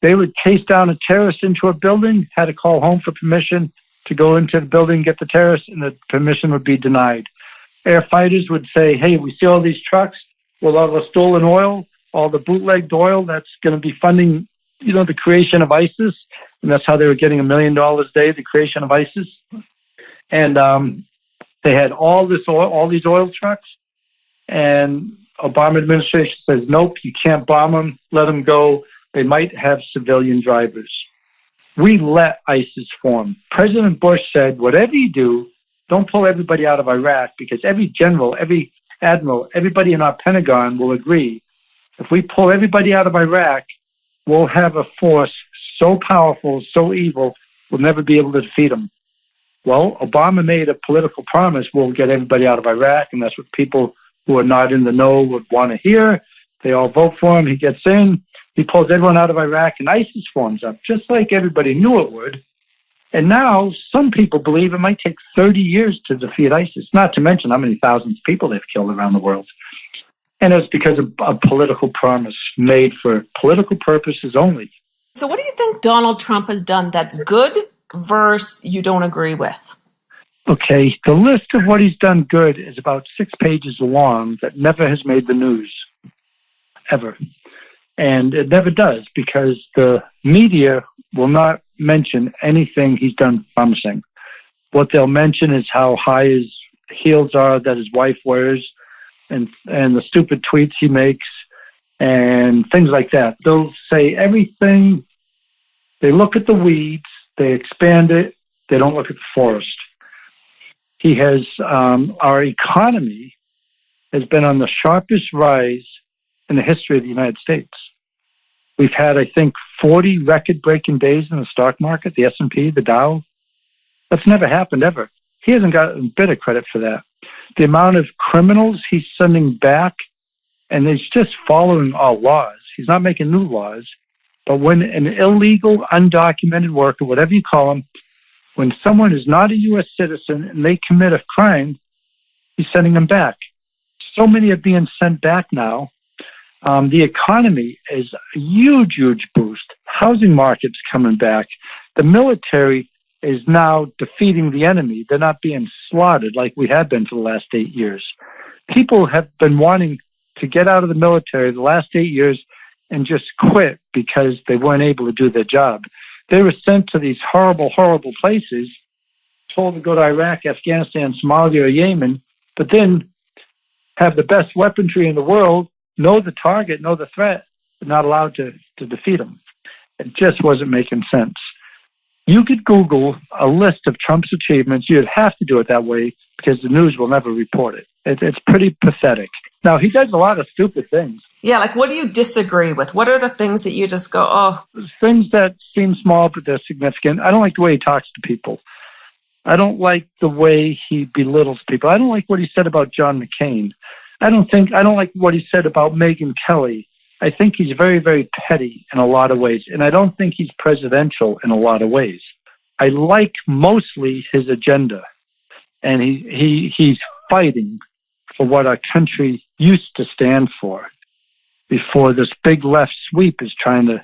They would chase down a terrorist into a building, had to call home for permission to go into the building and get the terrorist, and the permission would be denied. Air fighters would say, hey, we see all these trucks with all the stolen oil, all the bootlegged oil that's going to be funding, the creation of ISIS. And that's how they were getting $1 million a day, the creation of ISIS. And they had all this oil, all these oil trucks. And Obama administration says, nope, you can't bomb them, let them go. They might have civilian drivers. We let ISIS form. President Bush said, whatever you do, don't pull everybody out of Iraq, because every general, every admiral, everybody in our Pentagon will agree. If we pull everybody out of Iraq, we'll have a force so powerful, so evil, we'll never be able to defeat them. Well, Obama made a political promise, we'll get everybody out of Iraq, and that's what people who are not in the know would want to hear. They all vote for him. He gets in. He pulls everyone out of Iraq, and ISIS forms up, just like everybody knew it would. And now some people believe it might take 30 years to defeat ISIS, not to mention how many thousands of people they've killed around the world. And it's because of a political promise made for political purposes only. So what do you think Donald Trump has done that's good versus you don't agree with? Okay, the list of what he's done good is about 6 pages long that never has made the news, ever. And it never does, because the media will not mention anything he's done promising. What they'll mention is how high his heels are that his wife wears, and the stupid tweets he makes, and things like that. They'll say everything. They look at the weeds, they expand it, they don't look at the forest. He has, our economy has been on the sharpest rise in the history of the United States. We've had, I think, 40 record-breaking days in the stock market, the S&P, the Dow. That's never happened ever. He hasn't got a bit of credit for that. The amount of criminals he's sending back, and he's just following all laws. He's not making new laws. But when an illegal, undocumented worker, whatever you call him, when someone is not a U.S. citizen and they commit a crime, he's sending them back. So many are being sent back now. The economy is a huge, huge boost. Housing market's coming back. The military is now defeating the enemy. They're not being slaughtered like we have been for the last 8 years. People have been wanting to get out of the military the last 8 years and just quit because they weren't able to do their job. They were sent to these horrible, horrible places, told to go to Iraq, Afghanistan, Somalia, or Yemen, but then have the best weaponry in the world, know the target, know the threat, but not allowed to defeat them. It just wasn't making sense. You could Google a list of Trump's achievements. You'd have to do it that way because the news will never report it. It's pretty pathetic. Now, he does a lot of stupid things. Yeah, like what do you disagree with? What are the things that you just go, oh? Things that seem small, but they're significant. I don't like the way he talks to people. I don't like the way he belittles people. I don't like what he said about John McCain. I don't like what he said about Megyn Kelly. I think he's very, very petty in a lot of ways, and I don't think he's presidential in a lot of ways. I like mostly his agenda, and he's fighting for what our country used to stand for before this big left sweep is trying to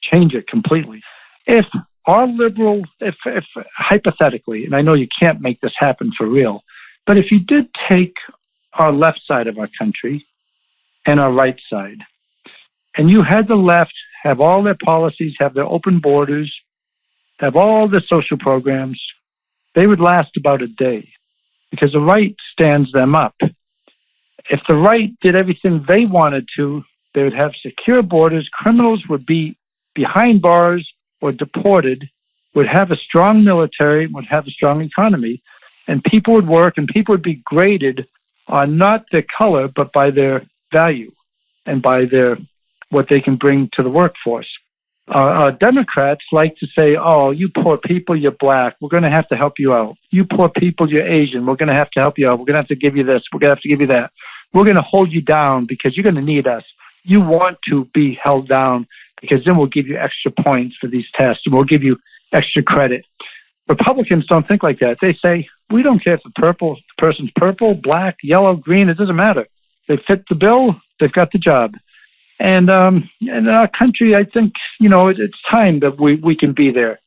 change it completely. If our liberal, if hypothetically, and I know you can't make this happen for real, but if you did take our left side of our country and our right side, and you had the left have all their policies, have their open borders, have all the social programs, they would last about a day because the right stands them up. If the right did everything they wanted to, they would have secure borders, criminals would be behind bars or deported, would have a strong military, would have a strong economy, and people would work and people would be graded on not their color, but by their value and by their what they can bring to the workforce. Democrats like to say, oh, you poor people, you're black. We're going to have to help you out. You poor people, you're Asian. We're going to have to help you out. We're going to have to give you this. We're going to have to give you that. We're going to hold you down because you're going to need us. You want to be held down because then we'll give you extra points for these tests and we'll give you extra credit. Republicans don't think like that. They say, we don't care if the person's purple, black, yellow, green. It doesn't matter. They fit the bill. They've got the job. And in our country, I think, it's time that we can be there.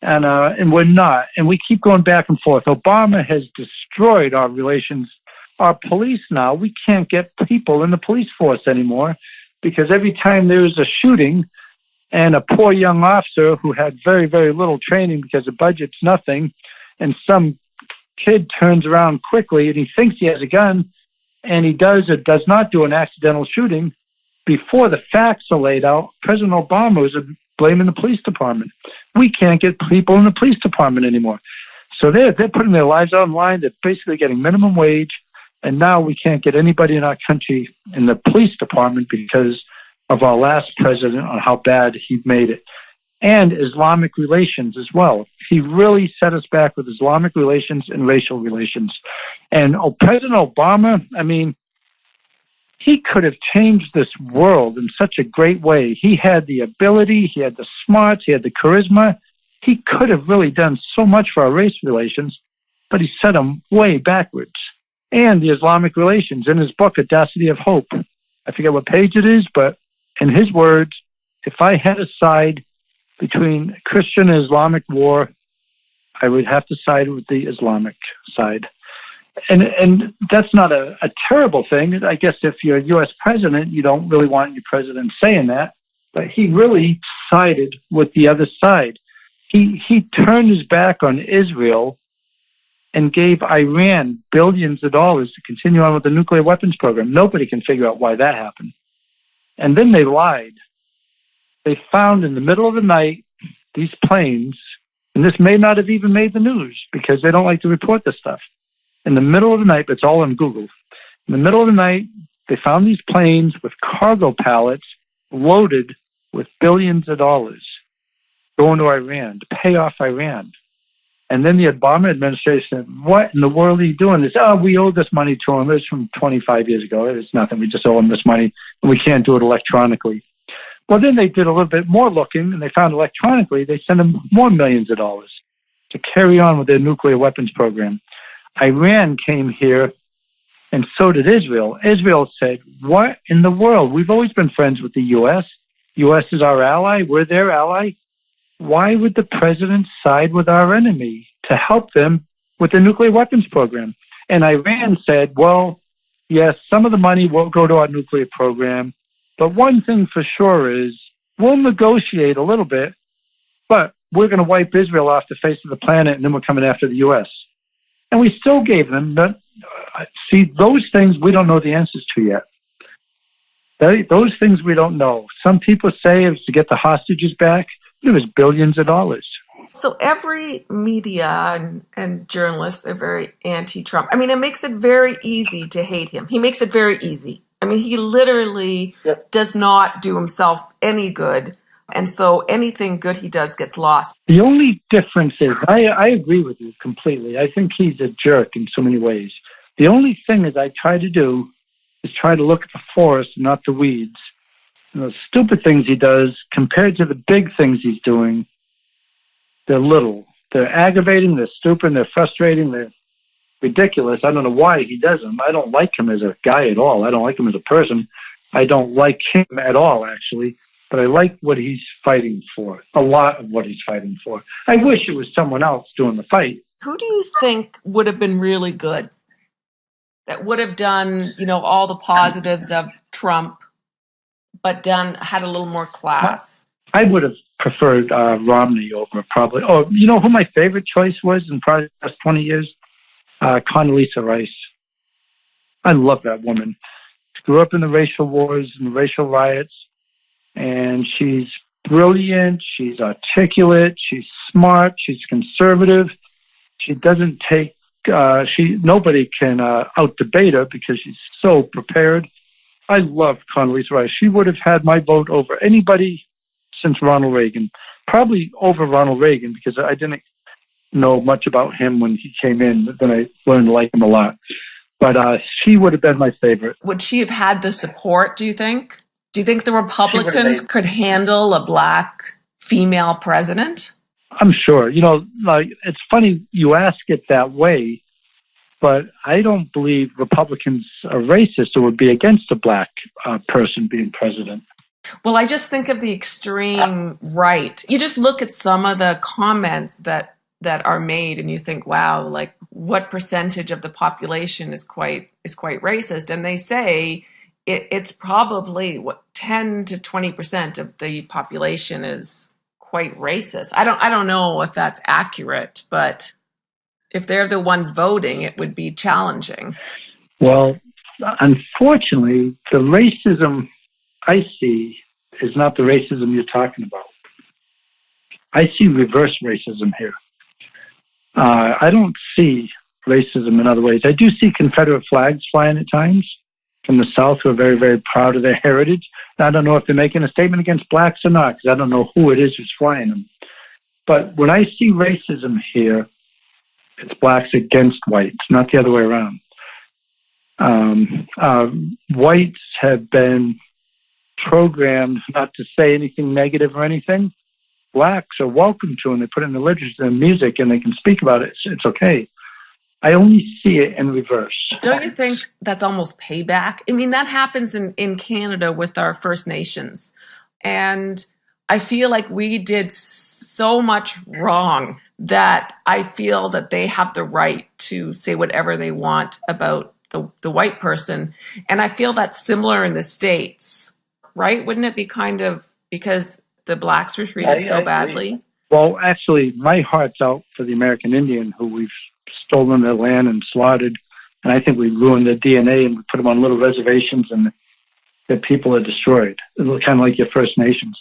And we're not. And we keep going back and forth. Obama has destroyed our relations. Our police now, we can't get people in the police force anymore because every time there is a shooting and a poor young officer who had very, very little training because the budget's nothing, and some kid turns around quickly and he thinks he has a gun and he does or does not do an accidental shooting, before the facts are laid out, President Obama was blaming the police department. We can't get people in the police department anymore. So they're putting their lives on the line. They're basically getting minimum wage. And now we can't get anybody in our country in the police department because of our last president on how bad he made it. And Islamic relations as well. He really set us back with Islamic relations and racial relations. And President Obama, he could have changed this world in such a great way. He had the ability, he had the smarts, he had the charisma. He could have really done so much for our race relations, but he set them way backwards. And the Islamic relations in his book, Audacity of Hope. I forget what page it is, but in his words, if I had a side between Christian and Islamic war, I would have to side with the Islamic side. And that's not a terrible thing. I guess if you're a U.S. president, you don't really want your president saying that. But he really sided with the other side. He turned his back on Israel and gave Iran billions of dollars to continue on with the nuclear weapons program. Nobody can figure out why that happened. And then they lied. They found in the middle of the night these planes, and this may not have even made the news because they don't like to report this stuff. In the middle of the night, it's all on Google. In the middle of the night, they found these planes with cargo pallets loaded with billions of dollars going to Iran to pay off Iran. And then the Obama administration said, what in the world are you doing this? Oh, we owe this money to them. It's from 25 years ago. It's nothing. We just owe them this money, and we can't do it electronically. Well, then they did a little bit more looking, and they found electronically they sent them more millions of dollars to carry on with their nuclear weapons program. Iran came here, and so did Israel. Israel said, what in the world? We've always been friends with the U.S. U.S. is our ally. We're their ally. Why would the president side with our enemy to help them with the nuclear weapons program? And Iran said, well, yes, some of the money will go to our nuclear program, but one thing for sure is we'll negotiate a little bit, but we're going to wipe Israel off the face of the planet, and then we're coming after the U.S. And we still gave them that. See, those things we don't know the answers to yet. Those things we don't know. Some people say it was to get the hostages back. It was billions of dollars. So every media and journalists, they're very anti-Trump. It makes it very easy to hate him. He makes it very easy. He literally does not do himself any good. And so anything good he does gets lost. The only difference is, I agree with you completely. I think he's a jerk in so many ways. The only thing is I try to do is try to look at the forest, not the weeds. The stupid things he does compared to the big things he's doing, they're little. They're aggravating, they're stupid, they're frustrating, they're ridiculous. I don't know why he does them. I don't like him as a guy at all. I don't like him as a person. I don't like him at all, actually. but I like what he's fighting for, a lot of what he's fighting for. I wish it was someone else doing the fight. Who do you think would have been really good? That would have done, all the positives of Trump, but had a little more class. I would have preferred Romney over probably. Oh, you know who my favorite choice was in probably the last 20 years? Condoleezza Rice. I love that woman. She grew up in the racial wars and the racial riots, and she's brilliant. She's articulate. She's smart. She's conservative. She doesn't take. Nobody can out-debate her because she's so prepared. I love Condoleezza Rice. She would have had my vote over anybody since Ronald Reagan. Probably over Ronald Reagan because I didn't know much about him when he came in. But then I learned to like him a lot. But she would have been my favorite. Would she have had the support, do you think? Do you think the Republicans could handle a black female president? I'm sure. It's funny you ask it that way, but I don't believe Republicans are racist or would be against a black person being president. Well, I just think of the extreme right. You just look at some of the comments that are made and you think, wow, like what percentage of the population is quite racist? And they say it's probably 10 to 20% of the population is quite racist. I don't know if that's accurate, but if they're the ones voting, it would be challenging. Well, unfortunately, the racism I see is not the racism you're talking about. I see reverse racism here. I don't see racism in other ways. I do see Confederate flags flying at times from the South who are very, very proud of their heritage. And I don't know if they're making a statement against blacks or not, because I don't know who it is who's flying them. But when I see racism here, it's blacks against whites, not the other way around. Whites have been programmed not to say anything negative or anything. Blacks are welcome to, and they put it in the literature and music, and they can speak about it. It's okay. I only see it in reverse. Don't you think that's almost payback? I mean, that happens in Canada with our First Nations. And I feel like we did so much wrong that I feel that they have the right to say whatever they want about the white person. And I feel that's similar in the States, right? Wouldn't it be kind of because the blacks were treated so badly? Well, actually, my heart's out for the American Indian who we've stolen their land and slaughtered. And I think we ruined their DNA and we put them on little reservations and their people are destroyed. It's kind of like your First Nations.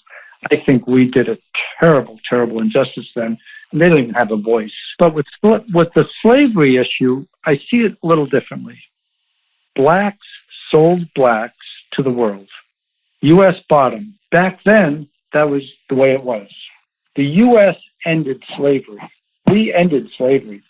I think we did a terrible, terrible injustice then. And they don't even have a voice. But with the slavery issue, I see it a little differently. Blacks sold blacks to the world. U.S. bottom. Back then, that was the way it was. The U.S. ended slavery. We ended slavery.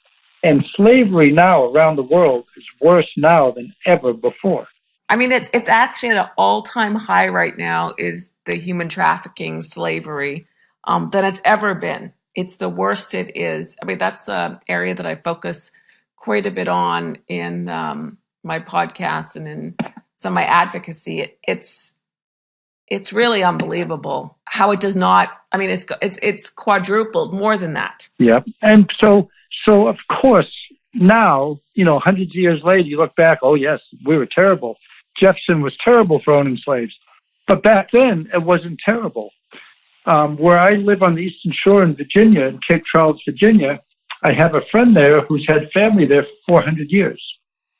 And slavery now around the world is worse now than ever before. I mean, it's actually at an all-time high right now is the human trafficking slavery than it's ever been. It's the worst it is. I mean, that's an area that I focus quite a bit on in my podcast and in some of my advocacy. It's really unbelievable how it does not. I mean, it's quadrupled, more than that. Yep. And so of course now, hundreds of years later, you look back. Oh yes, we were terrible. Jefferson was terrible for owning slaves, but back then it wasn't terrible. Where I live on the Eastern Shore in Virginia, in Cape Charles, Virginia, I have a friend there who's had family there for 400 years.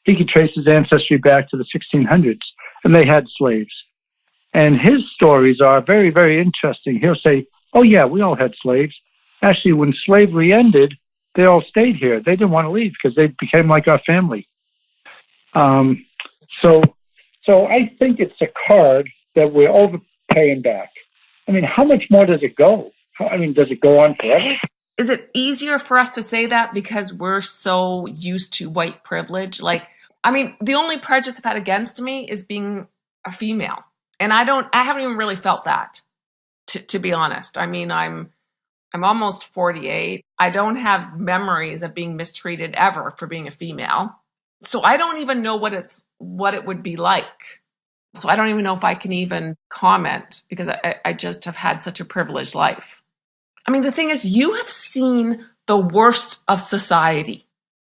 He could trace his ancestry back to the 1600s, and they had slaves. And his stories are very, very interesting. He'll say, oh, yeah, we all had slaves. Actually, when slavery ended, they all stayed here. They didn't want to leave because they became like our family. So I think it's a card that we're overpaying back. I mean, how much more does it go? Does it go on forever? Is it easier for us to say that because we're so used to white privilege? The only prejudice I've had against me is being a female. And I haven't even really felt that, to be honest. I mean, I'm almost 48. I don't have memories of being mistreated ever for being a female. So I don't even know what it would be like. So I don't even know if I can even comment because I just have had such a privileged life. I mean, the thing is, you have seen the worst of society.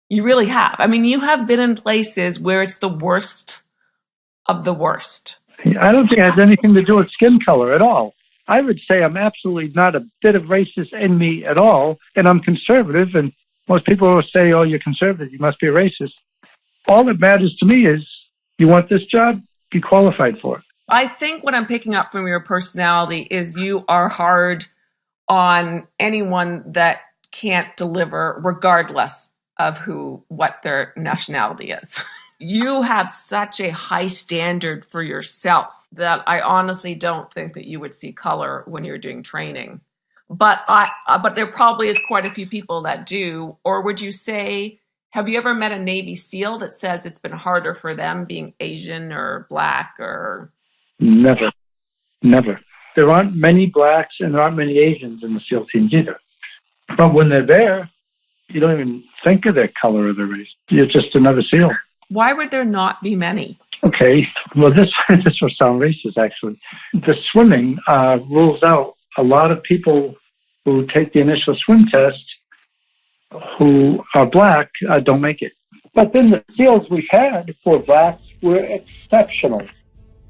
You really have. I mean, you have been in places where it's the worst of the worst. I don't think it has anything to do with skin color at all. I would say I'm absolutely not a bit of racist in me at all, and I'm conservative, and most people will say, oh, you're conservative, you must be a racist. All that matters to me is you want this job, be qualified for it. I think what I'm picking up from your personality is you are hard on anyone that can't deliver regardless of what their nationality is. You have such a high standard for yourself that I honestly don't think that you would see color when you're doing training. But there probably is quite a few people that do. Or would you say, have you ever met a Navy SEAL that says it's been harder for them being Asian or Black or? Never. There aren't many Blacks and there aren't many Asians in the SEAL teams either. But when they're there, you don't even think of their color or their race. You're just another SEAL. Why would there not be many? Okay, well, this will sound racist, actually. The swimming rules out a lot of people who take the initial swim test who are Black don't make it. But then the SEALs we've had for Blacks were exceptional.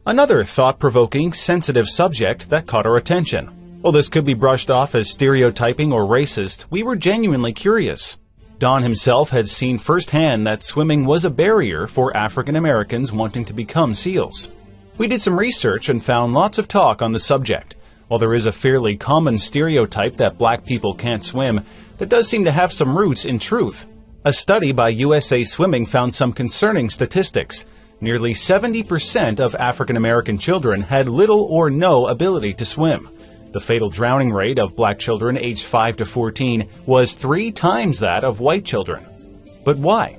Another thought-provoking, sensitive subject that caught our attention. While this could be brushed off as stereotyping or racist, we were genuinely curious. Don himself had seen firsthand that swimming was a barrier for African Americans wanting to become SEALs. We did some research and found lots of talk on the subject. While there is a fairly common stereotype that Black people can't swim, that does seem to have some roots in truth. A study by USA Swimming found some concerning statistics. Nearly 70% of African American children had little or no ability to swim. The fatal drowning rate of Black children aged 5 to 14 was 3 times that of white children. But why?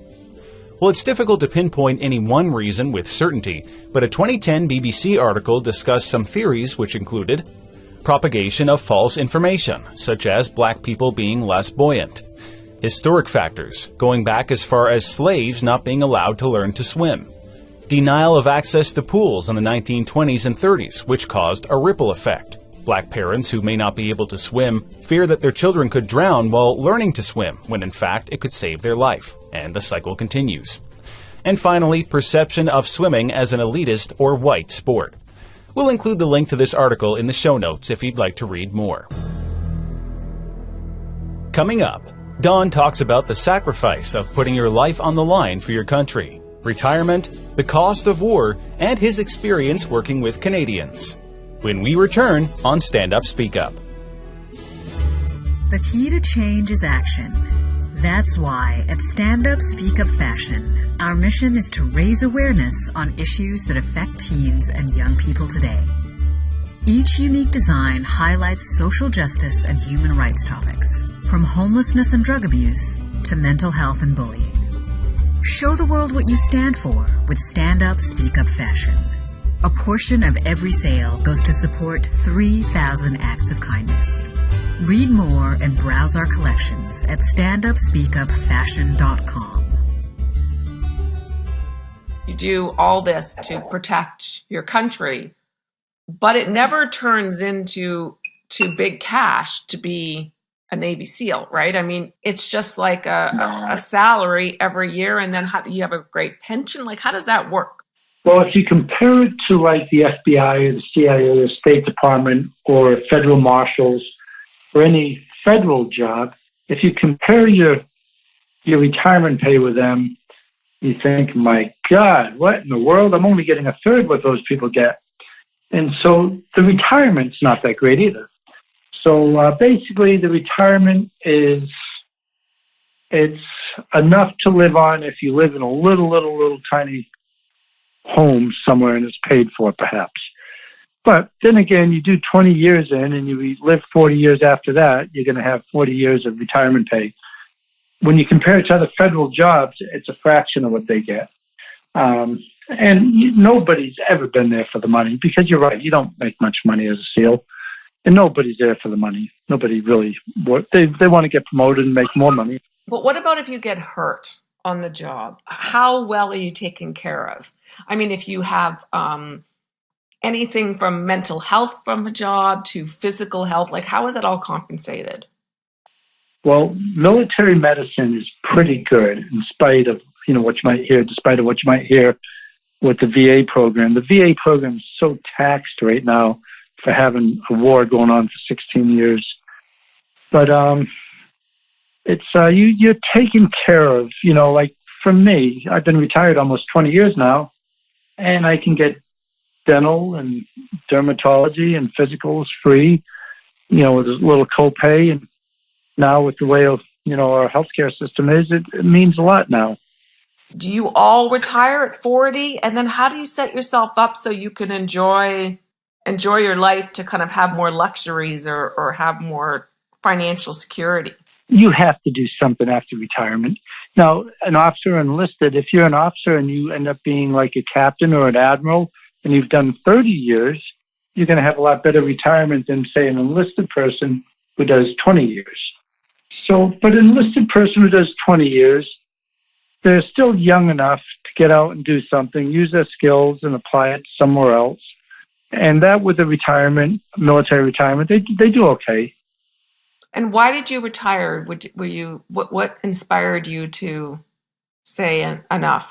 Well, it's difficult to pinpoint any one reason with certainty, but a 2010 BBC article discussed some theories which included propagation of false information, such as Black people being less buoyant, historic factors, going back as far as slaves not being allowed to learn to swim, denial of access to pools in the 1920s and 30s, which caused a ripple effect. Black parents who may not be able to swim fear that their children could drown while learning to swim, when in fact it could save their life, and the cycle continues. And finally, perception of swimming as an elitist or white sport. We'll include the link to this article in the show notes if you'd like to read more. Coming up, Don talks about the sacrifice of putting your life on the line for your country, retirement, the cost of war, and his experience working with Canadians. When we return on Stand Up, Speak Up. The key to change is action. That's why at Stand Up, Speak Up Fashion, our mission is to raise awareness on issues that affect teens and young people today. Each unique design highlights social justice and human rights topics, from homelessness and drug abuse to mental health and bullying. Show the world what you stand for with Stand Up, Speak Up Fashion. A portion of every sale goes to support 3,000 acts of kindness. Read more and browse our collections at standupspeakupfashion.com. You do all this to protect your country, but it never turns into big cash to be a Navy SEAL, right? I mean, it's just like a salary every year, and then you have a great pension. Like, how does that work? Well, if you compare it to like the FBI or the CIA or the State Department or federal marshals or any federal job, if you compare your retirement pay with them, you think, my God, what in the world? I'm only getting a third what those people get. And so the retirement's not that great either. So basically the retirement it's enough to live on if you live in a little tiny home somewhere and it's paid for perhaps. But then again, you do 20 years in and you live 40 years after that, you're going to have 40 years of retirement pay. When you compare it to other federal jobs, it's a fraction of what they get. Nobody's ever been there for the money because you're right, you don't make much money as a SEAL. And nobody's there for the money. Nobody really, they want to get promoted and make more money. But what about if you get hurt on the job? How well are you taken care of? I mean, if you have anything from mental health from a job to physical health? Like, how is it all compensated? Well, military medicine is pretty good in spite of, what you might hear, despite of what you might hear with the VA program. The VA program is so taxed right now for having a war going on for 16 years. But it's you're taken care of, like for me, I've been retired almost 20 years now, and I can get dental and dermatology and physicals free, with a little copay. And now with the way of, our healthcare system is, it means a lot now. Do you all retire at 40? And then how do you set yourself up so you can enjoy your life to kind of have more luxuries or have more financial security? You have to do something after retirement. Now, an officer enlisted, if you're an officer and you end up being like a captain or an admiral and you've done 30 years, you're going to have a lot better retirement than, say, an enlisted person who does 20 years. So, but an enlisted person who does 20 years, they're still young enough to get out and do something, use their skills and apply it somewhere else. And that with the retirement, military retirement, they do okay. And why did you retire? What inspired you to say enough?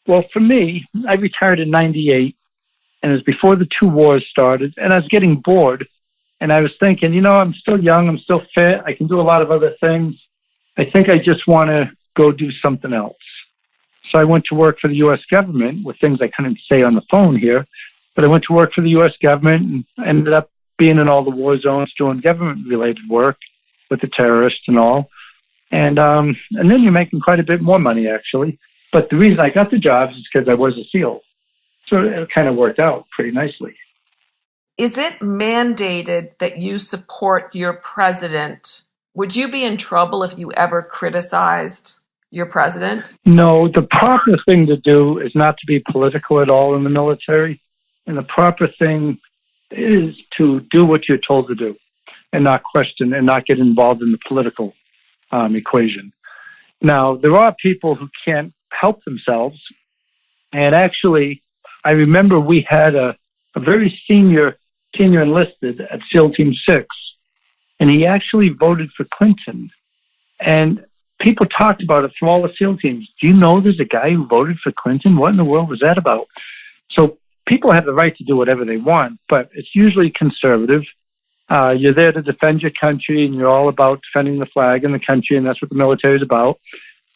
Well, for me, I retired in 98, and it was before the two wars started, and I was getting bored. And I was thinking, I'm still young, I'm still fit, I can do a lot of other things. I think I just want to go do something else. So I went to work for the U.S. government with things I couldn't say on the phone here, but I went to work for the U.S. government and ended up being in all the war zones doing government-related work with the terrorists and all. And then you're making quite a bit more money, actually. But the reason I got the jobs is because I was a SEAL. So it kind of worked out pretty nicely. Is it mandated that you support your president? Would you be in trouble if you ever criticized your president? No, the proper thing to do is not to be political at all in the military. And the proper thing is to do what you're told to do and not question and not get involved in the political equation. Now, there are people who can't help themselves. And actually, I remember we had a very senior enlisted at SEAL Team 6, and he actually voted for Clinton. And people talked about it through all the SEAL teams. Do you know there's a guy who voted for Clinton? What in the world was that about? So people have the right to do whatever they want, but it's usually conservative. You're there to defend your country, and you're all about defending the flag and the country, and that's what the military is about,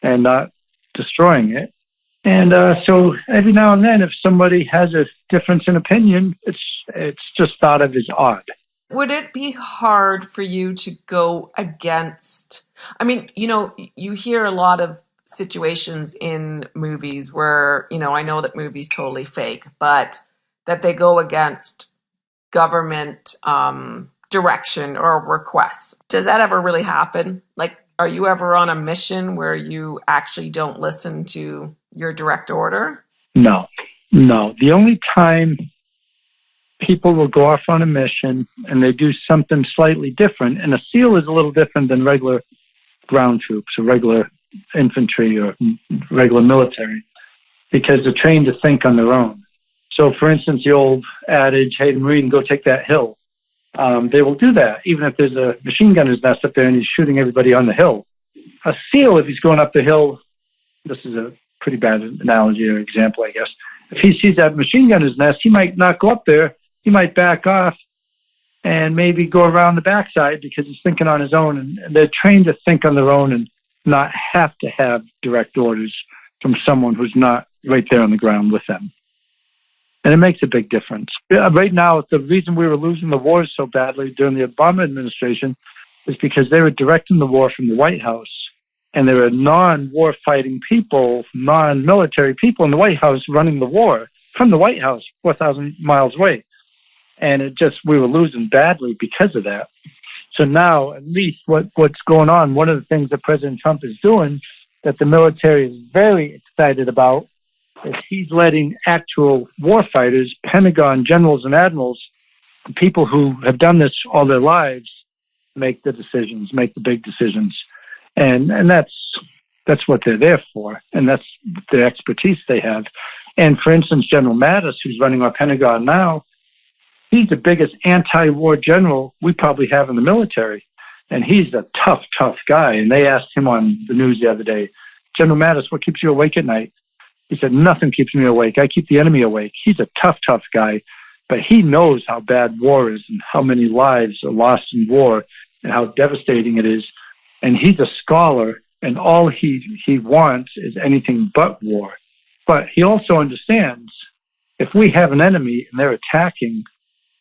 and not destroying it. And so every now and then, if somebody has a difference in opinion, it's just thought of as odd. Would it be hard for you to go against? I mean, you hear a lot of situations in movies where, I know that movies totally fake, but that they go against government direction or requests. Does that ever really happen? Like, are you ever on a mission where you actually don't listen to your direct order? No. The only time people will go off on a mission and they do something slightly different, and a SEAL is a little different than regular ground troops or regular infantry or regular military, because they're trained to think on their own. So, for instance, the old adage, hey, Marine, go take that hill. They will do that, even if there's a machine gunner's nest up there and he's shooting everybody on the hill. A SEAL, if he's going up the hill, this is a pretty bad analogy or example, I guess. If he sees that machine gunner's nest, he might not go up there. He might back off and maybe go around the backside because he's thinking on his own. And they're trained to think on their own and not have to have direct orders from someone who's not right there on the ground with them. And it makes a big difference. Right now, the reason we were losing the wars so badly during the Obama administration is because they were directing the war from the White House. And there were non-war fighting people, non-military people in the White House running the war from the White House, 4,000 miles away. And we were losing badly because of that. So now, at least what's going on, one of the things that President Trump is doing that the military is very excited about is he's letting actual war fighters, Pentagon generals and admirals, people who have done this all their lives, make the decisions, make the big decisions. And that's what they're there for, and that's the expertise they have. And for instance, General Mattis, who's running our Pentagon now, He's the biggest anti-war general we probably have in the military. And he's a tough, tough guy. And they asked him on the news the other day, General Mattis, what keeps you awake at night? He said, nothing keeps me awake. I keep the enemy awake. He's a tough, tough guy. But he knows how bad war is and how many lives are lost in war and how devastating it is. And he's a scholar, and all he wants is anything but war. But he also understands if we have an enemy and they're attacking,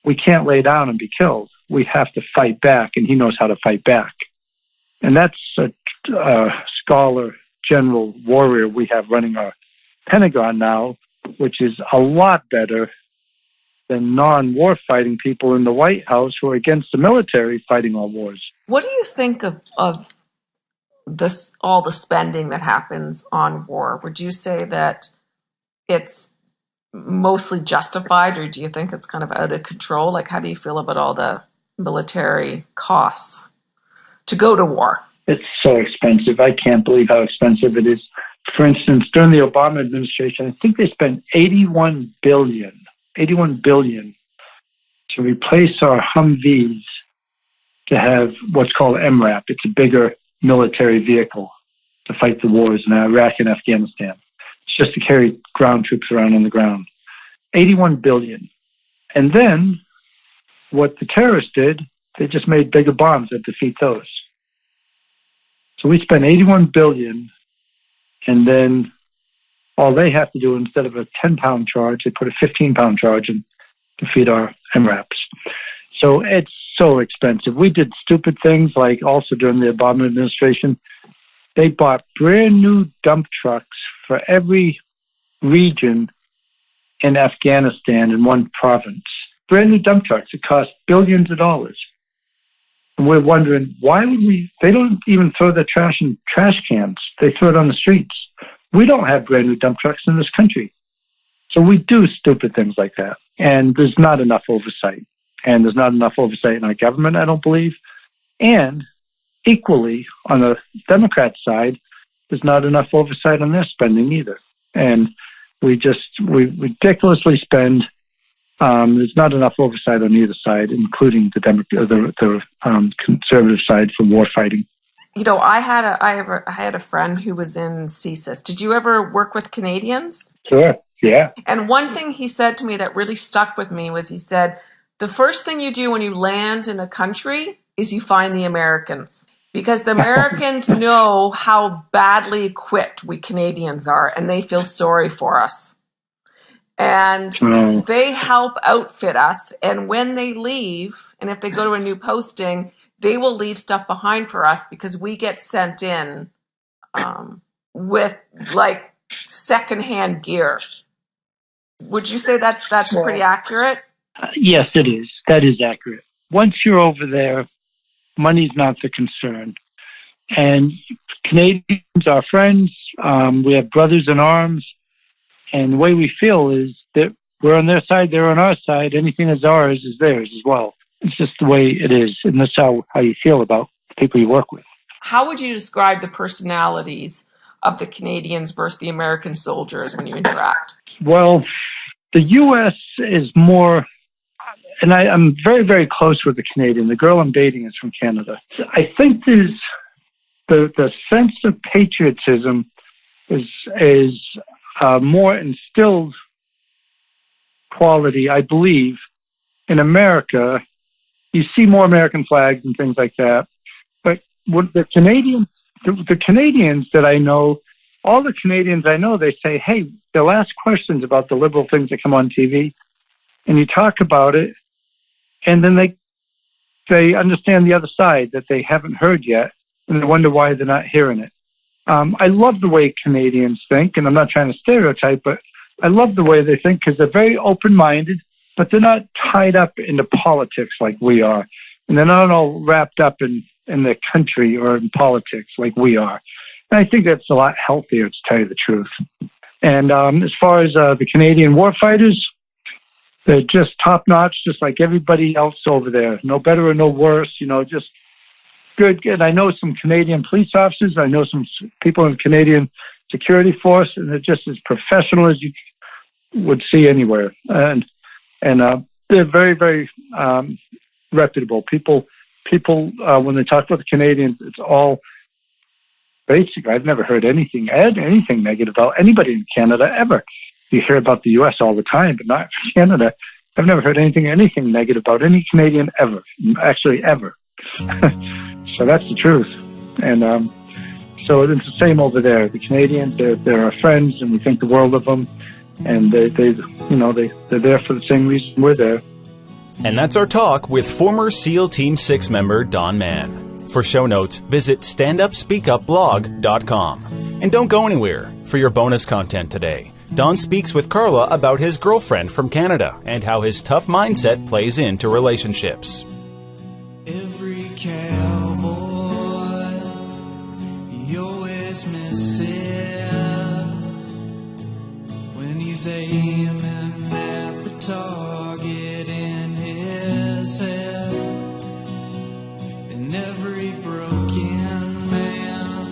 we can't lay down and be killed. We have to fight back, and he knows how to fight back. And that's a scholar, general, warrior we have running our Pentagon now, which is a lot better than non-war fighting people in the White House who are against the military fighting all wars. What do you think of this, all the spending that happens on war? Would you say that it's mostly justified, or do you think it's kind of out of control? Like, how do you feel about all the military costs to go to war? It's so expensive. I can't believe how expensive it is. For instance, during the Obama administration, I think they spent $81 billion to replace our Humvees to have what's called MRAP. It's a bigger military vehicle to fight the wars in Iraq and Afghanistan. It's just to carry ground troops around on the ground. $81 billion. And then what the terrorists did, they just made bigger bombs that defeat those. So we spent $81 billion, and then all they have to do, instead of a 10-pound charge, they put a 15-pound charge and defeat our MRAPs. So it's so expensive. We did stupid things like also during the Obama administration, they bought brand new dump trucks for every region in Afghanistan in one province. Brand new dump trucks. It cost billions of dollars. And we're wondering, why would they don't even throw their trash in trash cans. They throw it on the streets. We don't have brand new dump trucks in this country. So we do stupid things like that. And there's not enough oversight. And there's not enough oversight in our government, I don't believe. And equally, on the Democrat side, there's not enough oversight on their spending either. And we ridiculously spend. There's not enough oversight on either side, including the conservative side for war fighting. You know, I had a friend who was in CSIS. Did you ever work with Canadians? Sure, yeah. And one thing he said to me that really stuck with me was he said, the first thing you do when you land in a country is you find the Americans. Because the Americans know how badly equipped we Canadians are, and they feel sorry for us. And they help outfit us. And when they leave, and if they go to a new posting, they will leave stuff behind for us because we get sent in with like secondhand gear. Would you say that's pretty accurate? Yes, it is. That is accurate. Once you're over there, money's not the concern. And Canadians are friends. We have brothers in arms. And the way we feel is that we're on their side, they're on our side. Anything that's ours is theirs as well. It's just the way it is. And that's how you feel about the people you work with. How would you describe the personalities of the Canadians versus the American soldiers when you interact? Well, the U.S. is more, and I'm very, very close with the Canadian. The girl I'm dating is from Canada. I think there's the sense of patriotism is more instilled quality, I believe. In America, you see more American flags and things like that. But what the Canadians that I know, all the Canadians I know, they say, hey, they'll ask questions about the liberal things that come on TV, and you talk about it, and then they understand the other side that they haven't heard yet, and they wonder why they're not hearing it. I love the way Canadians think, and I'm not trying to stereotype, but I love the way they think because they're very open-minded, but they're not tied up into politics like we are. And they're not all wrapped up in their country or in politics like we are. And I think that's a lot healthier, to tell you the truth. And as far as the Canadian warfighters, they're just top-notch, just like everybody else over there. No better or no worse, just good. And I know some Canadian police officers. I know some people in the Canadian security force, and they're just as professional as you would see anywhere. And they're very, very reputable. People, when they talk about the Canadians, it's all basic. I've never heard anything negative about anybody in Canada ever. You hear about the U.S. all the time, but not Canada. I've never heard anything negative about any Canadian ever, actually ever. So that's the truth. And so it's the same over there. The Canadians, they're our friends, and we think the world of them. And they're there for the same reason we're there. And that's our talk with former SEAL Team 6 member Don Mann. For show notes, visit standupspeakupblog.com. And don't go anywhere for your bonus content today. Don speaks with Carla about his girlfriend from Canada and how his tough mindset plays into relationships. Every cowboy, he always misses when he's aiming at the target in his head. And every broken man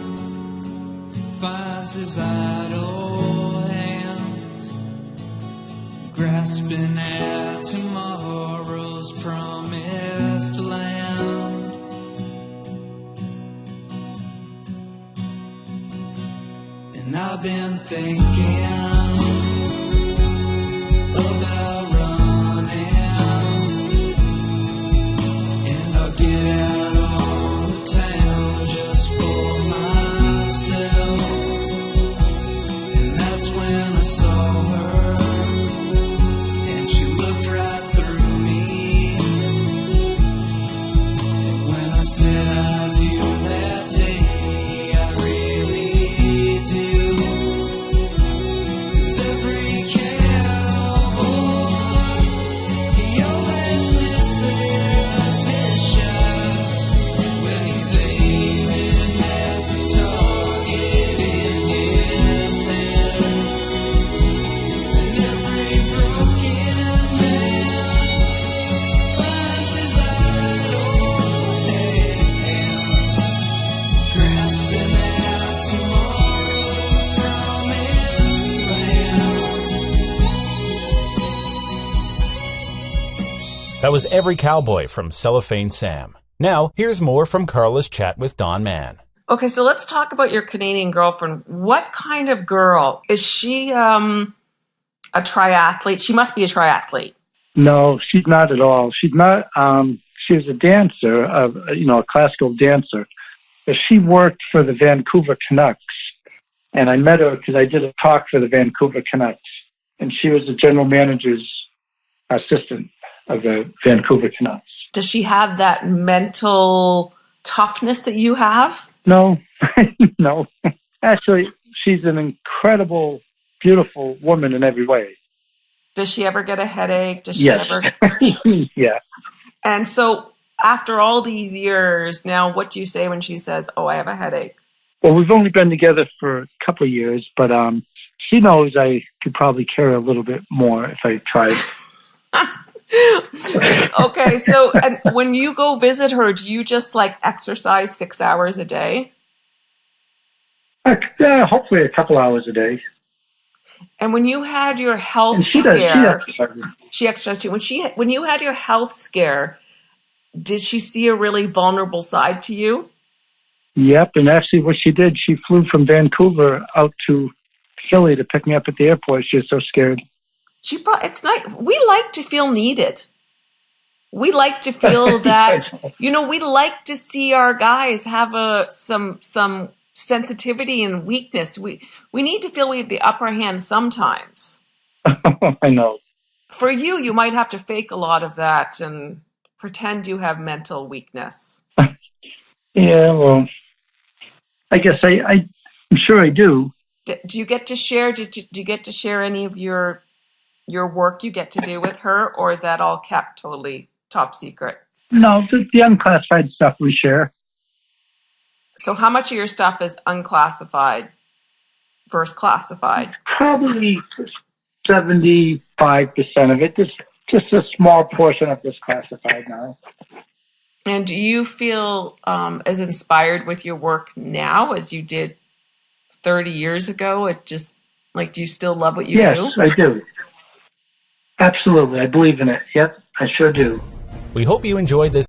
finds his idle hands grasping at tomorrow's promised land. And I've been thinking about running, and I'll get out on the town just for myself. And that's when I saw her, and she looked right through me. And when I said I do that day, I really do. 'Cause every cowboy, he always misses his shot when he's aiming at the target in his head. And every broken man finds his idle hands grasping at tomorrow's promised land. That was Every Cowboy from Cellophane Sam. Now, here's more from Carla's chat with Don Mann. Okay, so let's talk about your Canadian girlfriend. What kind of girl? Is she a triathlete? She must be a triathlete. No, she's not at all. She's not. She was a dancer, a classical dancer. But she worked for the Vancouver Canucks, and I met her because I did a talk for the Vancouver Canucks, and she was the general manager's assistant of the Vancouver Canucks. Does she have that mental toughness that you have? No, no. Actually, she's an incredible, beautiful woman in every way. Does she ever get a headache? Does she Yes. ever? Yeah. And so after all these years, now what do you say when she says, "Oh, I have a headache"? Well, we've only been together for a couple of years, but she knows I could probably care a little bit more if I tried. Okay, so and when you go visit her, do you just like exercise 6 hours a day? Hopefully a couple hours a day. And when you had your health And she does. scare, She exercises. she exercised too. When you had your health scare, did she see a really vulnerable side to you? Yep, and actually what she did, she flew from Vancouver out to Philly to pick me up at the airport. She was so scared. It's nice. We like to feel needed. We like to feel that, we like to see our guys have some sensitivity and weakness. We need to feel we have the upper hand sometimes. I know. For you, you might have to fake a lot of that and pretend you have mental weakness. Yeah, well, I guess I'm sure I do. Do you get to share? Do you get to share any of your work you get to do with her, or is that all kept totally top secret? No, the unclassified stuff we share. So how much of your stuff is unclassified versus classified? Probably 75% of it. Just a small portion of this classified now. And do you feel as inspired with your work now as you did 30 years ago? It just, do you still love what you do? Yes, I do. Absolutely. I believe in it. Yep. I sure do. We hope you enjoyed this